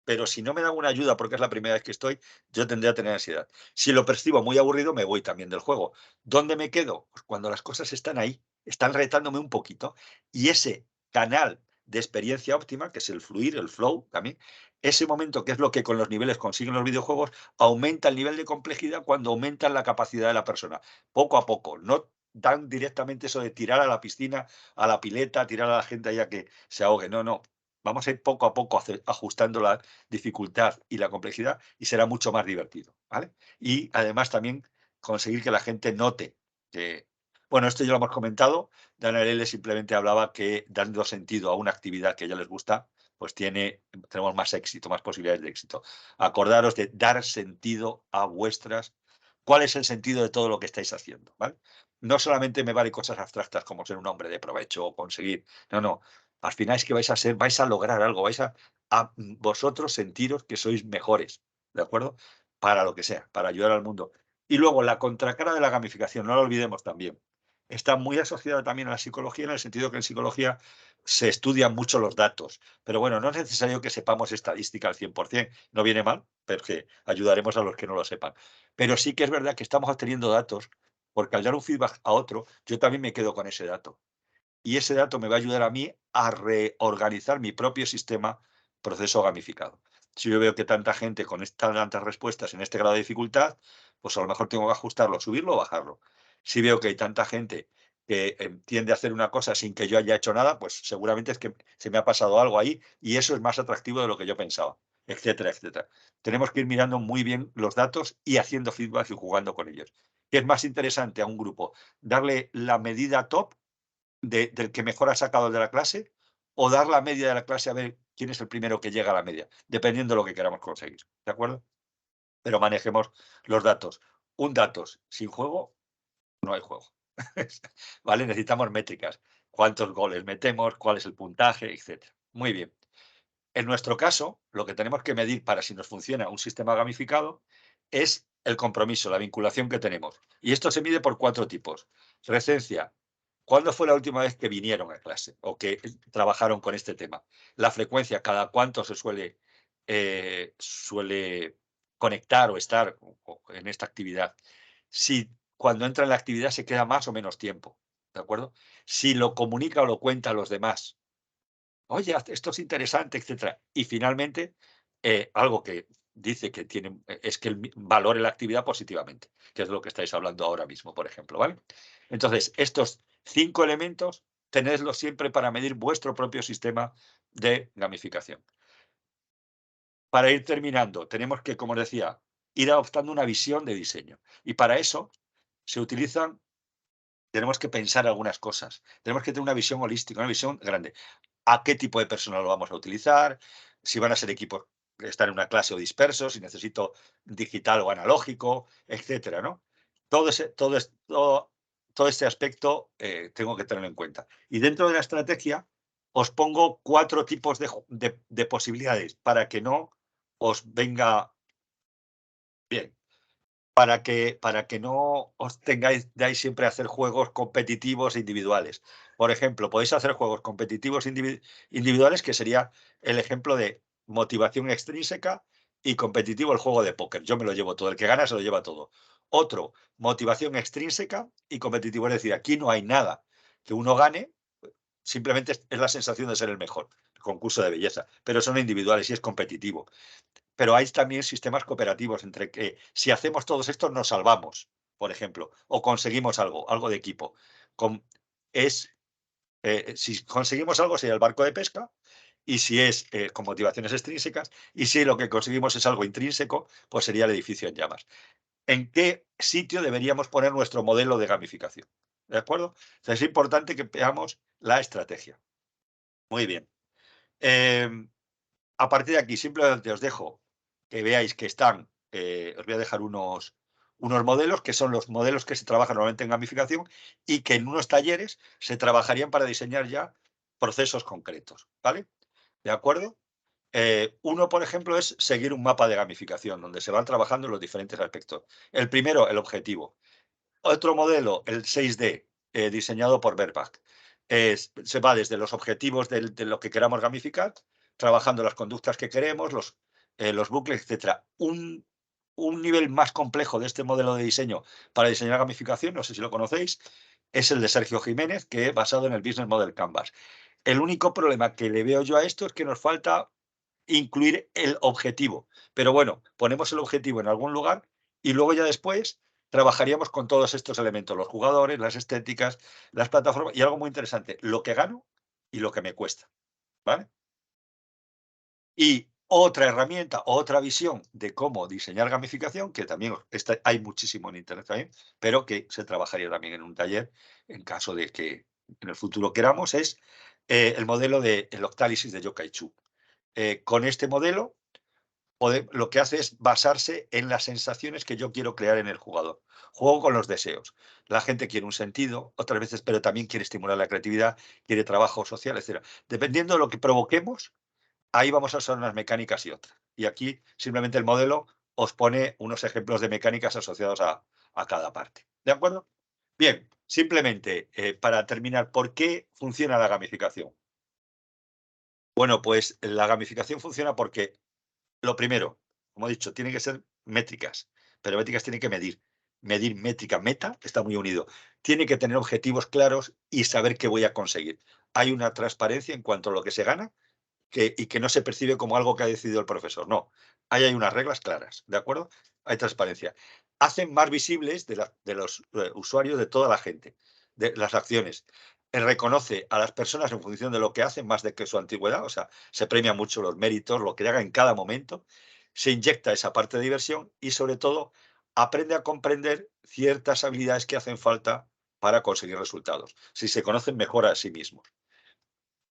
Pero si no me dan una ayuda porque es la primera vez que estoy, yo tendré a tener ansiedad. Si lo percibo muy aburrido, me voy también del juego. ¿Dónde me quedo? Pues cuando las cosas están ahí, están retándome un poquito, y ese canal de experiencia óptima, que es el fluir, el flow también, ese momento que es lo que con los niveles consiguen los videojuegos, aumenta el nivel de complejidad cuando aumentan la capacidad de la persona, poco a poco. No dan directamente eso de tirar a la piscina, a la pileta, tirar a la gente allá que se ahogue. No, no. Vamos a ir poco a poco ajustando la dificultad y la complejidad y será mucho más divertido, ¿vale? Y además también conseguir que la gente note que, Bueno, esto ya lo hemos comentado. Daniel Ariely simplemente hablaba que dando sentido a una actividad que a ella les gusta, pues tenemos más éxito, más posibilidades de éxito. Acordaros de dar sentido a vuestras. ¿Cuál es el sentido de todo lo que estáis haciendo? ¿Vale? No solamente me vale cosas abstractas como ser un hombre de provecho o conseguir. No, no. Al final es que vais a lograr algo, a vosotros sentiros que sois mejores, ¿de acuerdo? Para lo que sea, para ayudar al mundo. Y luego la contracara de la gamificación, no lo olvidemos también. Está muy asociada también a la psicología, en el sentido que en psicología se estudian mucho los datos. Pero bueno, no es necesario que sepamos estadística al 100%, no viene mal, porque ayudaremos a los que no lo sepan. Pero sí que es verdad que estamos obteniendo datos, porque al dar un feedback a otro, yo también me quedo con ese dato. Y ese dato me va a ayudar a mí a reorganizar mi propio sistema proceso gamificado. Si yo veo que tanta gente con tantas respuestas en este grado de dificultad, pues a lo mejor tengo que ajustarlo, subirlo o bajarlo. Si veo que hay tanta gente que tiende a hacer una cosa sin que yo haya hecho nada, pues seguramente es que se me ha pasado algo ahí y eso es más atractivo de lo que yo pensaba, etcétera, etcétera. Tenemos que ir mirando muy bien los datos y haciendo feedback y jugando con ellos. ¿Qué es más interesante a un grupo? ¿Darle la medida top del que mejor ha sacado el de la clase, o dar la media de la clase a ver quién es el primero que llega a la media, dependiendo de lo que queramos conseguir, ¿de acuerdo? Pero manejemos los datos. Un datos sin juego, no hay juego. ¿Vale? Necesitamos métricas. ¿Cuántos goles metemos? ¿Cuál es el puntaje? Etcétera. Muy bien. En nuestro caso, lo que tenemos que medir para si nos funciona un sistema gamificado es el compromiso, la vinculación que tenemos. Y esto se mide por 4 tipos. Recencia. ¿Cuándo fue la última vez que vinieron a clase o que trabajaron con este tema? La frecuencia, cada cuánto se suele conectar o estar en esta actividad. Si cuando entra en la actividad se queda más o menos tiempo, ¿de acuerdo? Si lo comunica o lo cuenta a los demás. Oye, esto es interesante, etcétera. Y finalmente, algo que dice que tiene, es que valore la actividad positivamente, que es lo que estáis hablando ahora mismo, por ejemplo, ¿vale? Entonces, estos 5 elementos, tenedlos siempre para medir vuestro propio sistema de gamificación. Para ir terminando, tenemos que, como os decía, ir adoptando una visión de diseño. Y para eso se utilizan tenemos que pensar algunas cosas. Tenemos que tener una visión holística, una visión grande. ¿A qué tipo de personal lo vamos a utilizar? Si van a ser equipos que están en una clase o dispersos, si necesito digital o analógico, etcétera, ¿no? Todo este aspecto tengo que tenerlo en cuenta. Y dentro de la estrategia os pongo 4 tipos de posibilidades para que no os venga bien. Para que no os dais siempre a hacer juegos competitivos e individuales. Por ejemplo, podéis hacer juegos competitivos individuales, que sería el ejemplo de motivación extrínseca y competitivo el juego de póker. Yo me lo llevo todo, el que gana se lo lleva todo. Otro, motivación extrínseca y competitivo, es decir, aquí no hay nada que uno gane, simplemente es la sensación de ser el mejor, el concurso de belleza, pero son individuales y es competitivo. Pero hay también sistemas cooperativos entre que si hacemos todos estos nos salvamos, por ejemplo, o conseguimos algo de equipo. Con, si conseguimos algo sería el barco de pesca, y si es con motivaciones extrínsecas, y si lo que conseguimos es algo intrínseco, pues sería el edificio en llamas. ¿En qué sitio deberíamos poner nuestro modelo de gamificación? ¿De acuerdo? Entonces es importante que veamos la estrategia. Muy bien. A partir de aquí, simplemente os dejo que veáis que están, os voy a dejar unos modelos, que son los modelos que se trabajan normalmente en gamificación y que en unos talleres se trabajarían para diseñar ya procesos concretos, ¿vale? ¿De acuerdo? Uno, por ejemplo, es seguir un mapa de gamificación, donde se van trabajando los diferentes aspectos. El primero, el objetivo. Otro modelo, el 6D, diseñado por Verbach. Se va desde los objetivos de lo que queramos gamificar, trabajando las conductas que queremos, los bucles, etcétera. Un nivel más complejo de este modelo de diseño para diseñar gamificación, no sé si lo conocéis, es el de Sergio Jiménez, que es basado en el Business Model Canvas. El único problema que le veo yo a esto es que nos falta incluir el objetivo. Pero bueno, ponemos el objetivo en algún lugar y luego ya después trabajaríamos con todos estos elementos, los jugadores, las estéticas, las plataformas y algo muy interesante, lo que gano y lo que me cuesta, ¿vale? Y otra herramienta, otra visión de cómo diseñar gamificación, que también hay muchísimo en Internet también, pero que se trabajaría también en un taller en caso de que en el futuro queramos, es el modelo de el Octálisis de Yokkaichi. Con este modelo, lo que hace es basarse en las sensaciones que yo quiero crear en el jugador. Juego con los deseos. La gente quiere un sentido, otras veces, pero también quiere estimular la creatividad, quiere trabajo social, etc. Dependiendo de lo que provoquemos, ahí vamos a usar unas mecánicas y otras. Y aquí simplemente el modelo os pone unos ejemplos de mecánicas asociados a cada parte. ¿De acuerdo? Bien, simplemente para terminar, ¿por qué funciona la gamificación? Bueno, pues la gamificación funciona porque lo primero, como he dicho, tienen que ser métricas, pero métricas tienen que medir. Medir métrica, meta, está muy unido. Tiene que tener objetivos claros y saber qué voy a conseguir. Hay una transparencia en cuanto a lo que se gana y que no se percibe como algo que ha decidido el profesor. No, ahí hay unas reglas claras, ¿de acuerdo? Hay transparencia. Hacen más visibles de los usuarios, de toda la gente, de las acciones. Reconoce a las personas en función de lo que hacen, más de que su antigüedad, o sea, se premia mucho los méritos, lo que haga en cada momento, se inyecta esa parte de diversión y, sobre todo, aprende a comprender ciertas habilidades que hacen falta para conseguir resultados. Si se conocen mejor a sí mismos.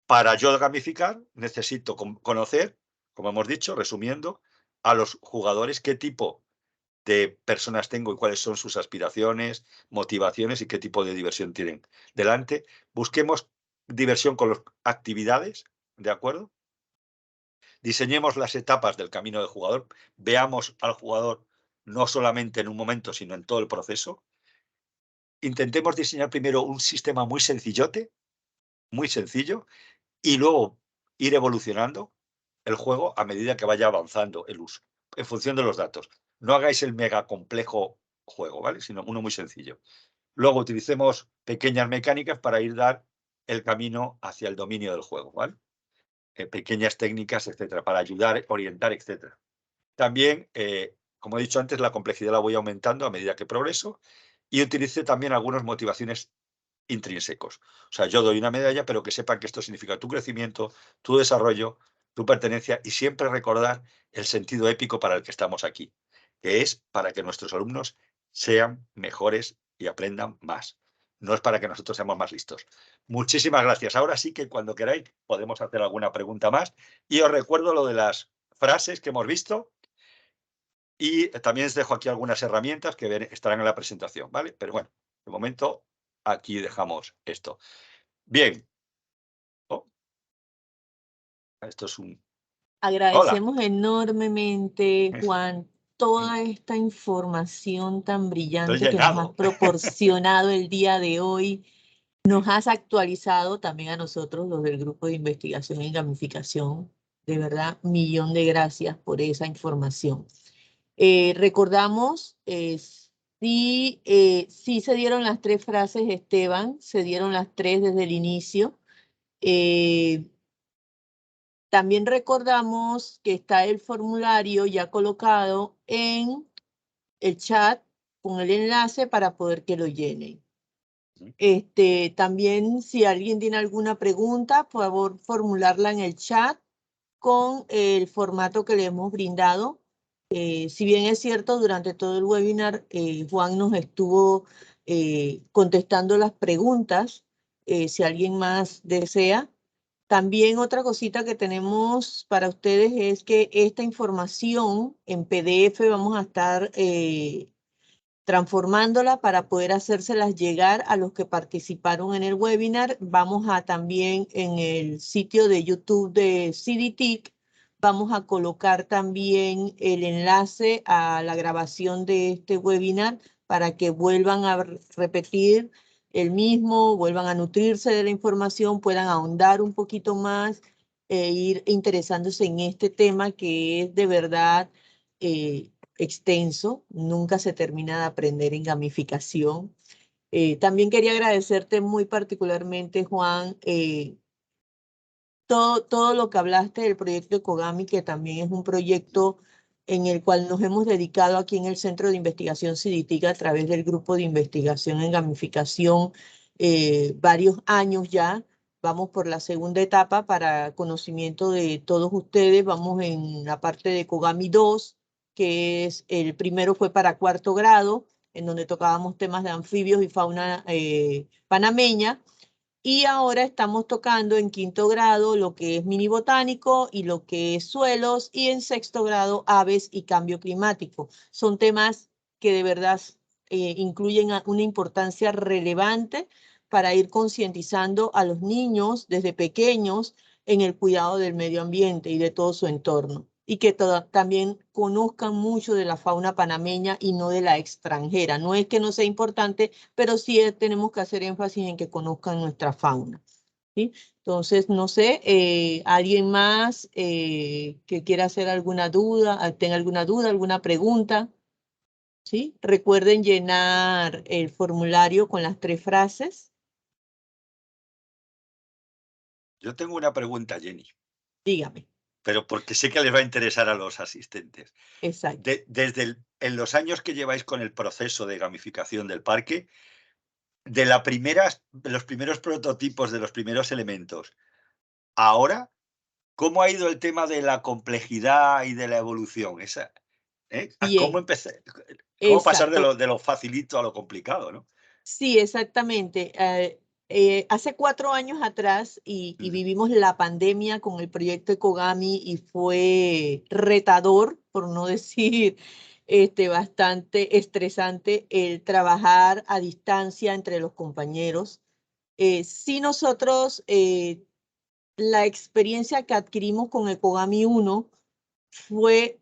Para yo gamificar, necesito conocer, como hemos dicho, resumiendo, a los jugadores, qué tipo de personas tengo y cuáles son sus aspiraciones, motivaciones y qué tipo de diversión tienen delante. Busquemos diversión con las actividades, ¿de acuerdo? Diseñemos las etapas del camino del jugador. Veamos al jugador no solamente en un momento, sino en todo el proceso. Intentemos diseñar primero un sistema muy sencillote, muy sencillo, y luego ir evolucionando el juego a medida que vaya avanzando el uso, en función de los datos. No hagáis el mega complejo juego, ¿vale? Sino uno muy sencillo. Luego utilicemos pequeñas mecánicas para dar el camino hacia el dominio del juego, ¿vale? Pequeñas técnicas, etcétera, para ayudar, orientar, etcétera. También, como he dicho antes, la complejidad la voy aumentando a medida que progreso y utilice también algunas motivaciones intrínsecos. O sea, yo doy una medalla, pero que sepan que esto significa tu crecimiento, tu desarrollo, tu pertenencia y siempre recordar el sentido épico para el que estamos aquí, que es para que nuestros alumnos sean mejores y aprendan más. No es para que nosotros seamos más listos. Muchísimas gracias. Ahora sí que cuando queráis podemos hacer alguna pregunta más. Y os recuerdo lo de las frases que hemos visto. Y también os dejo aquí algunas herramientas que estarán en la presentación, ¿vale? Pero bueno, de momento aquí dejamos esto. Bien. Oh, esto es un... Hola. Agradecemos enormemente, Juan, toda esta información tan Estoy brillante que nos has llenado. proporcionado el día de hoy. Nos has actualizado también a nosotros, los del grupo de investigación en gamificación. De verdad, millón de gracias por esa información. Recordamos, sí se dieron las 3 frases, Esteban, se dieron las 3 desde el inicio. También recordamos que está el formulario ya colocado en el chat con el enlace para poder que lo llenen. También, si alguien tiene alguna pregunta, por favor, formularla en el chat con el formato que le hemos brindado. Si bien es cierto, durante todo el webinar, Juan nos estuvo contestando las preguntas. Si alguien más desea. También otra cosita que tenemos para ustedes es que esta información en PDF vamos a estar transformándola para poder hacérselas llegar a los que participaron en el webinar. Vamos a también en el sitio de YouTube de CDTIC, vamos a colocar también el enlace a la grabación de este webinar para que vuelvan a repetir el mismo, vuelvan a nutrirse de la información, puedan ahondar un poquito más e ir interesándose en este tema que es de verdad extenso, nunca se termina de aprender en gamificación. También quería agradecerte muy particularmente, Juan, todo lo que hablaste del proyecto Ecogami, que también es un proyecto en el cual nos hemos dedicado aquí en el Centro de Investigación CIDITIC a través del Grupo de Investigación en Gamificación varios años ya. vamos por la segunda etapa para conocimiento de todos ustedes. Vamos en la parte de Kogami 2, que es el primero fue para cuarto grado, en donde tocábamos temas de anfibios y fauna panameña. Y ahora estamos tocando en quinto grado lo que es mini botánico y lo que es suelos, y en sexto grado aves y cambio climático. Son temas que de verdad incluyen una importancia relevante para ir concientizando a los niños desde pequeños en el cuidado del medio ambiente y de todo su entorno. Y que también conozcan mucho de la fauna panameña y no de la extranjera. No es que no sea importante, pero sí tenemos que hacer énfasis en que conozcan nuestra fauna, ¿sí? Entonces, no sé, ¿alguien más que quiera hacer alguna duda, tenga alguna duda, alguna pregunta? ¿Sí? Recuerden llenar el formulario con las 3 frases. Yo tengo una pregunta, Jenny, Dígame. pero porque sé que les va a interesar a los asistentes. Exacto. En los años que lleváis con el proceso de gamificación del parque, de los primeros prototipos, de los primeros elementos, ahora, ¿cómo ha ido el tema de la complejidad y de la evolución? ¿Cómo Bien, cómo pasar exacto. de lo facilito a lo complicado, ¿no? Sí, exactamente. Hace 4 años atrás y Ujú. vivimos la pandemia con el proyecto Ekogami y fue retador, por no decir bastante estresante, el trabajar a distancia entre los compañeros. Sí, nosotros, la experiencia que adquirimos con Ekogami 1 fue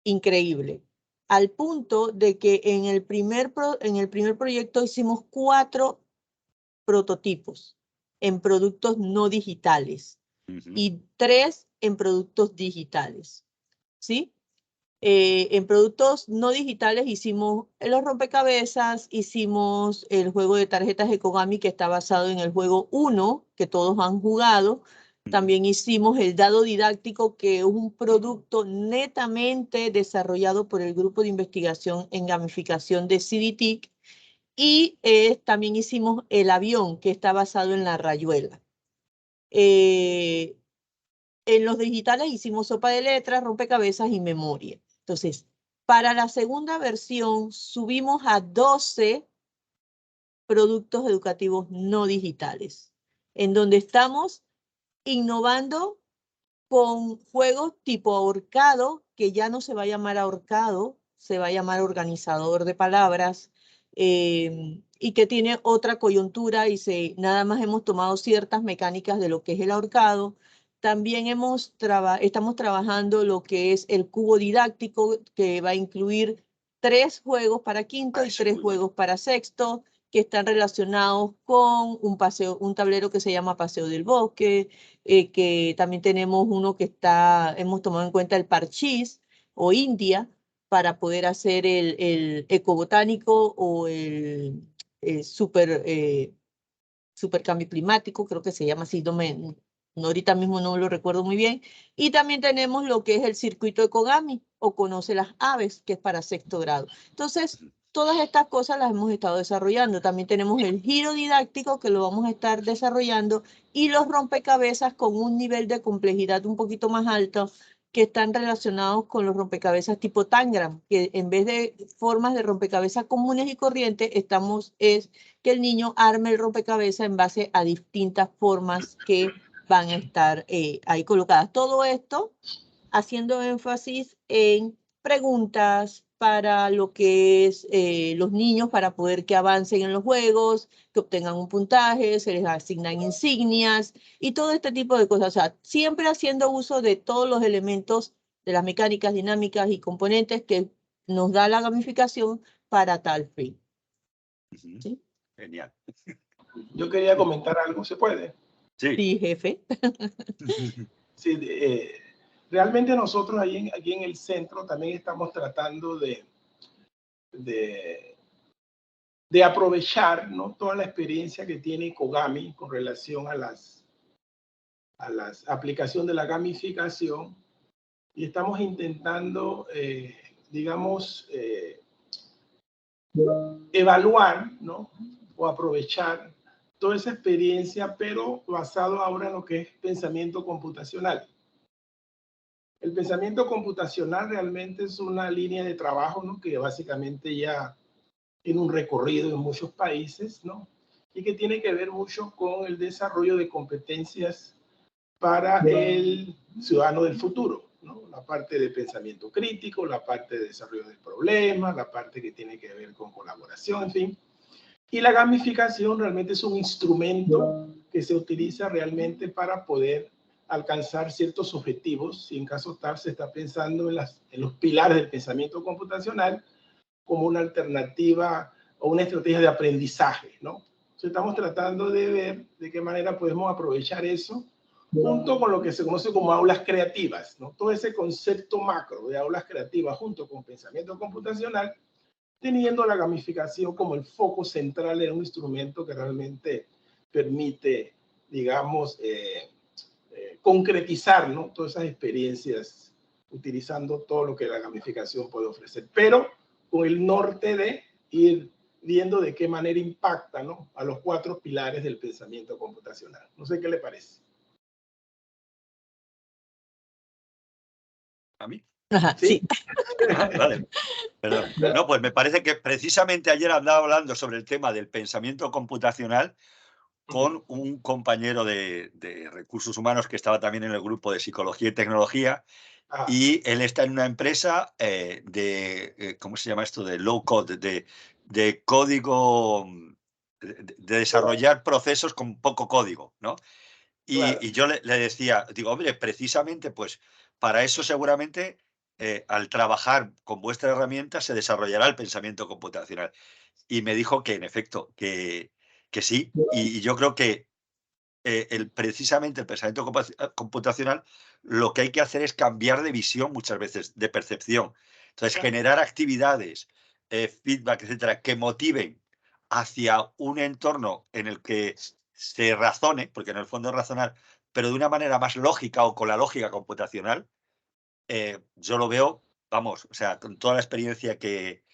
increíble, al punto de que en el primer proyecto hicimos 4 prototipos en productos no digitales Ujú. y 3 en productos digitales, ¿sí? En productos no digitales hicimos los rompecabezas, hicimos el juego de tarjetas de Kogami que está basado en el juego 1, que todos han jugado. Ujú. También hicimos el dado didáctico, que es un producto netamente desarrollado por el grupo de investigación en gamificación de CDTIC. Y también hicimos el avión, que está basado en la rayuela. En los digitales hicimos sopa de letras, rompecabezas y memoria. Entonces, para la segunda versión subimos a 12 productos educativos no digitales, en donde estamos innovando con juegos tipo ahorcado, que ya no se va a llamar ahorcado, se va a llamar organizador de palabras, y que tiene otra coyuntura y nada más hemos tomado ciertas mecánicas de lo que es el ahorcado. También estamos trabajando lo que es el cubo didáctico, que va a incluir 3 juegos para quinto y Eso 3 muy bien. juegos para sexto, que están relacionados con un tablero que se llama Paseo del Bosque, que también tenemos uno que hemos tomado en cuenta el parchís o India para poder hacer el ecobotánico o el super cambio climático, creo que se llama así, no, ahorita mismo no lo recuerdo muy bien. Y también tenemos lo que es el circuito Ekogami o Conoce las Aves, que es para sexto grado. Entonces, todas estas cosas las hemos estado desarrollando. También tenemos el giro didáctico, que lo vamos a estar desarrollando, y los rompecabezas con un nivel de complejidad un poquito más alto, que están relacionados con los rompecabezas tipo Tangram, que en vez de formas de rompecabezas comunes y corrientes, es que el niño arme el rompecabezas en base a distintas formas que van a estar ahí colocadas. Todo esto haciendo énfasis en preguntas para lo que es los niños, para poder que avancen en los juegos, que obtengan un puntaje, se les asignan insignias y todo este tipo de cosas. O sea, siempre haciendo uso de todos los elementos de las mecánicas dinámicas y componentes que nos da la gamificación para tal fin. Ujú. ¿Sí? Genial. Yo quería comentar algo, ¿se puede? Sí. Sí, jefe. Sí, realmente nosotros aquí en el centro también estamos tratando de aprovechar, ¿no?, toda la experiencia que tiene Kogami con relación a las aplicaciones de la gamificación, y estamos intentando, digamos, evaluar, ¿no?, o aprovechar toda esa experiencia, pero basado ahora en lo que es pensamiento computacional. El pensamiento computacional realmente es una línea de trabajo, ¿no?, que básicamente ya tiene un recorrido en muchos países, ¿no?, y que tiene que ver mucho con el desarrollo de competencias para el ciudadano del futuro, ¿no? La parte de pensamiento crítico, la parte de desarrollo del problema, la parte que tiene que ver con colaboración, en fin. Y la gamificación realmente es un instrumento que se utiliza realmente para poder alcanzar ciertos objetivos. Si en caso tal se está pensando en los pilares del pensamiento computacional como una alternativa o una estrategia de aprendizaje, ¿no? Entonces estamos tratando de ver de qué manera podemos aprovechar eso junto con lo que se conoce como aulas creativas, ¿no? Todo ese concepto macro de aulas creativas junto con pensamiento computacional, teniendo la gamificación como el foco central en un instrumento que realmente permite, digamos, concretizar, ¿no?, todas esas experiencias utilizando todo lo que la gamificación puede ofrecer, pero con el norte de ir viendo de qué manera impacta, ¿no?, a los 4 pilares del pensamiento computacional. No sé qué le parece. ¿A mí? Ajá, ¿Sí? sí. Ah, vale. Perdón. No, pues me parece que precisamente ayer andaba hablando sobre el tema del pensamiento computacional con un compañero de recursos humanos que estaba también en el grupo de psicología y tecnología, Ah, y él está en una empresa ¿cómo se llama esto? De low code, de código, de desarrollar procesos con poco código, ¿no? claro. Y yo le decía, digo, hombre, precisamente, pues para eso seguramente al trabajar con vuestra herramienta se desarrollará el pensamiento computacional. Y me dijo que en efecto, que sí. Y yo creo que precisamente el pensamiento computacional, lo que hay que hacer es cambiar de visión muchas veces, de percepción. Entonces, Claro. generar actividades, feedback, etcétera, que motiven hacia un entorno en el que se razone, porque en el fondo es razonar, pero de una manera más lógica o con la lógica computacional. Yo lo veo, vamos, o sea, con toda la experiencia que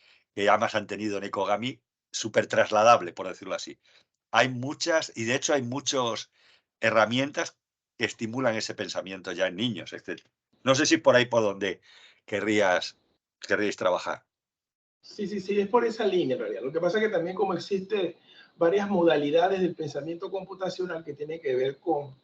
ambas han tenido en Ecogami, súper trasladable, por decirlo así. Hay muchas, y de hecho hay muchas herramientas que estimulan ese pensamiento ya en niños, etcétera. No sé si por ahí por donde querríais trabajar. Sí, sí, sí, es por esa línea en realidad. Lo que pasa es que también como existe varias modalidades del pensamiento computacional que tiene que ver con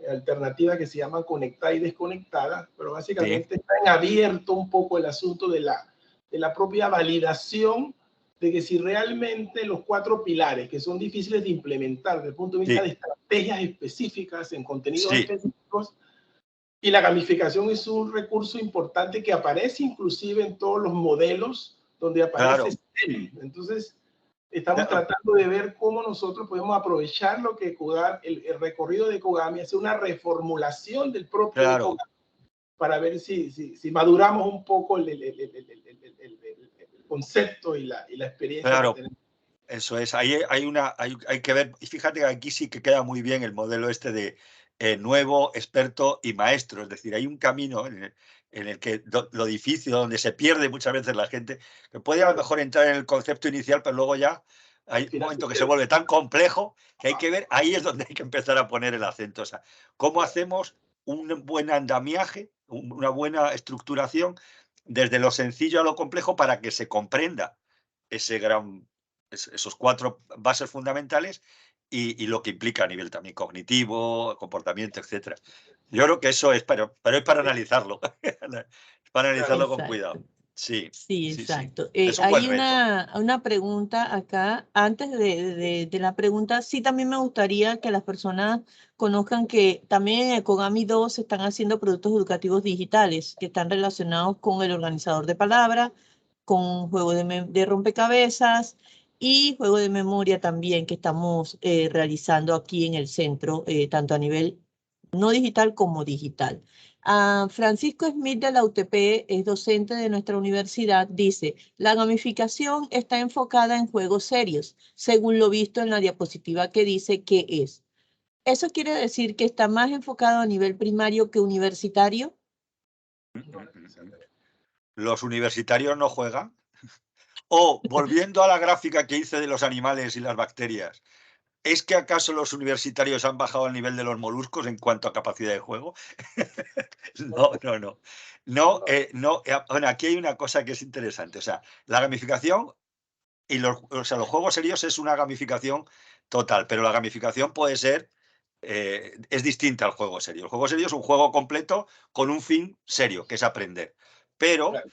alternativas que se llaman conectada y desconectada, pero Sí, básicamente está en abierto un poco el asunto de la propia validación de que si realmente los 4 pilares que son difíciles de implementar desde el punto de vista sí, de estrategias específicas en contenidos sí, específicos, y la gamificación es un recurso importante que aparece inclusive en todos los modelos donde aparece claro. STEM. Entonces, estamos tratando de ver cómo nosotros podemos aprovechar lo que el recorrido de Kogami, hacer una reformulación del propio de Claro, Kogami para ver si maduramos un poco el concepto y la experiencia que claro. tenemos. Eso es, hay que ver, y fíjate que aquí sí que queda muy bien el modelo este de nuevo, experto y maestro. Es decir, hay un camino en el que lo difícil, donde se pierde muchas veces la gente, que puede a lo Claro, mejor entrar en el concepto inicial, pero luego ya al hay un final se momento que se pierde. vuelve tan complejo que hay que ver, ahí es donde hay que empezar a poner el acento. O sea, cómo Claro, hacemos un buen andamiaje, una buena estructuración, desde lo sencillo a lo complejo para que se comprenda ese gran esos 4 bases fundamentales y lo que implica a nivel también cognitivo, comportamiento, etcétera. Yo creo que eso es, pero es para analizarlo, es para claro. analizarlo con Exacto. cuidado. Sí, Sí, sí, sí. exacto. Es un buen Hay reto. una pregunta acá. Antes de la pregunta, sí también me gustaría que las personas conozcan que también en Ecogami 2 se están haciendo productos educativos digitales que están relacionados con el organizador de palabras, con juego de rompecabezas y juego de memoria también que estamos realizando aquí en el centro, tanto a nivel no digital como digital. Francisco Smith de la UTP es docente de nuestra universidad. Dice, la gamificación está enfocada en juegos serios, según lo visto en la diapositiva que dice que es. ¿Eso quiere decir que está más enfocado a nivel primario que universitario? No necesariamente. ¿Los universitarios no juegan? O, volviendo a la gráfica que hice de los animales y las bacterias, ¿Es que acaso los universitarios han bajado al nivel de los moluscos en cuanto a capacidad de juego? No, no, no. No, no, bueno, aquí hay una cosa que es interesante. O sea, la gamificación y o sea, los juegos serios es una gamificación total, pero la gamificación puede ser, es distinta al juego serio. El juego serio es un juego completo con un fin serio, que es aprender. Pero Claro.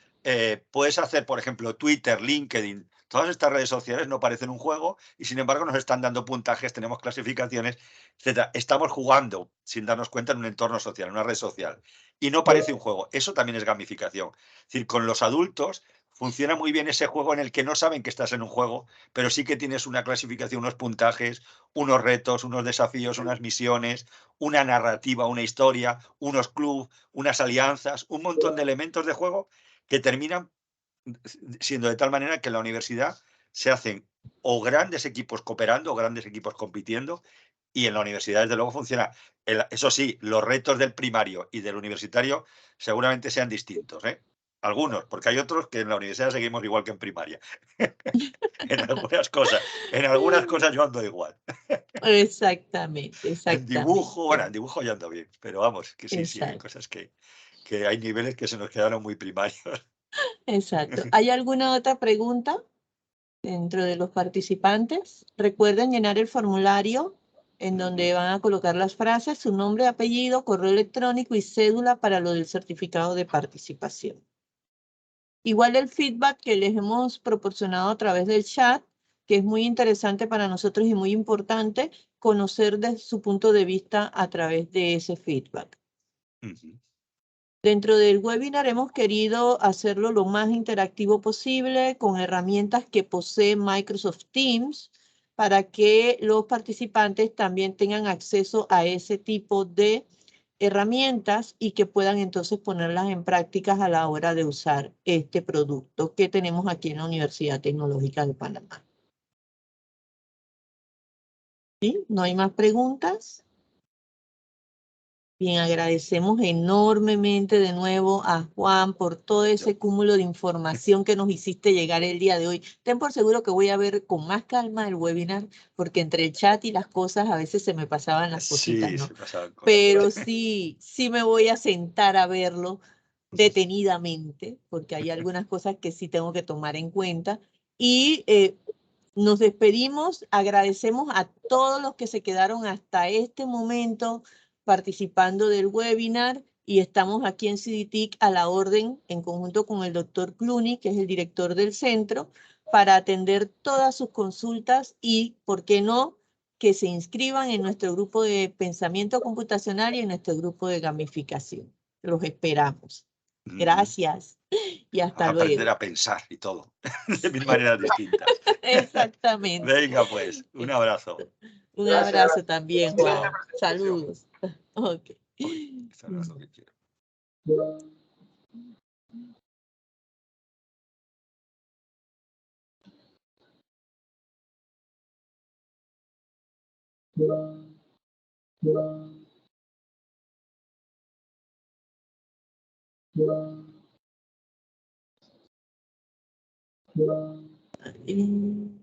puedes hacer, por ejemplo, Twitter, LinkedIn, todas estas redes sociales no parecen un juego y sin embargo nos están dando puntajes, tenemos clasificaciones, etcétera. Estamos jugando sin darnos cuenta en un entorno social, en una red social. Y no parece un juego. Eso también es gamificación. Es decir, con los adultos funciona muy bien ese juego en el que no saben que estás en un juego, pero sí que tienes una clasificación, unos puntajes, unos retos, unos desafíos, unas misiones, una narrativa, una historia, unos clubs, unas alianzas, un montón de elementos de juego que terminan siendo de tal manera que en la universidad se hacen o grandes equipos cooperando o grandes equipos compitiendo, y en la universidad desde luego funciona. Eso sí, los retos del primario y del universitario seguramente sean distintos, ¿eh? Algunos, porque hay otros que en la universidad seguimos igual que en primaria. En algunas cosas yo ando igual. Exactamente, En dibujo, bueno, exactamente. en dibujo ya ando bien, pero vamos, que sí, sí, hay Exacto, cosas que hay niveles que se nos quedaron muy primarios. exacto. ¿Hay alguna otra pregunta dentro de los participantes? Recuerden llenar el formulario en donde van a colocar las frases, su nombre, apellido, correo electrónico y cédula para lo del certificado de participación. Igual el feedback que les hemos proporcionado a través del chat, que es muy interesante para nosotros y muy importante conocer de su punto de vista a través de ese feedback. Ujú. Dentro del webinar hemos querido hacerlo lo más interactivo posible con herramientas que posee Microsoft Teams para que los participantes también tengan acceso a ese tipo de herramientas y que puedan entonces ponerlas en prácticas a la hora de usar este producto que tenemos aquí en la Universidad Tecnológica de Panamá. ¿Sí? ¿No hay más preguntas? Bien, agradecemos enormemente de nuevo a Juan por todo ese cúmulo de información que nos hiciste llegar el día de hoy. Ten por seguro que voy a ver con más calma el webinar, porque entre el chat y las cosas a veces se me pasaban las cositas, Sí, ¿no? se pasaban cosas. Pero sí me voy a sentar a verlo detenidamente, porque hay algunas cosas que sí tengo que tomar en cuenta. Y nos despedimos, agradecemos a todos los que se quedaron hasta este momento participando del webinar y estamos aquí en CDTIC a la orden en conjunto con el doctor Clooney, que es el director del centro, para atender todas sus consultas y, ¿por qué no?, que se inscriban en nuestro grupo de pensamiento computacional y en nuestro grupo de gamificación. Los esperamos. Gracias y hasta Aprender luego. a pensar y todo, de mil maneras distintas. Exactamente. Venga, pues, un abrazo. Un Gracias. abrazo también, Excelente Juan. presentación. Saludos. Ok. Uy, esto no es lo que quiero. Mm.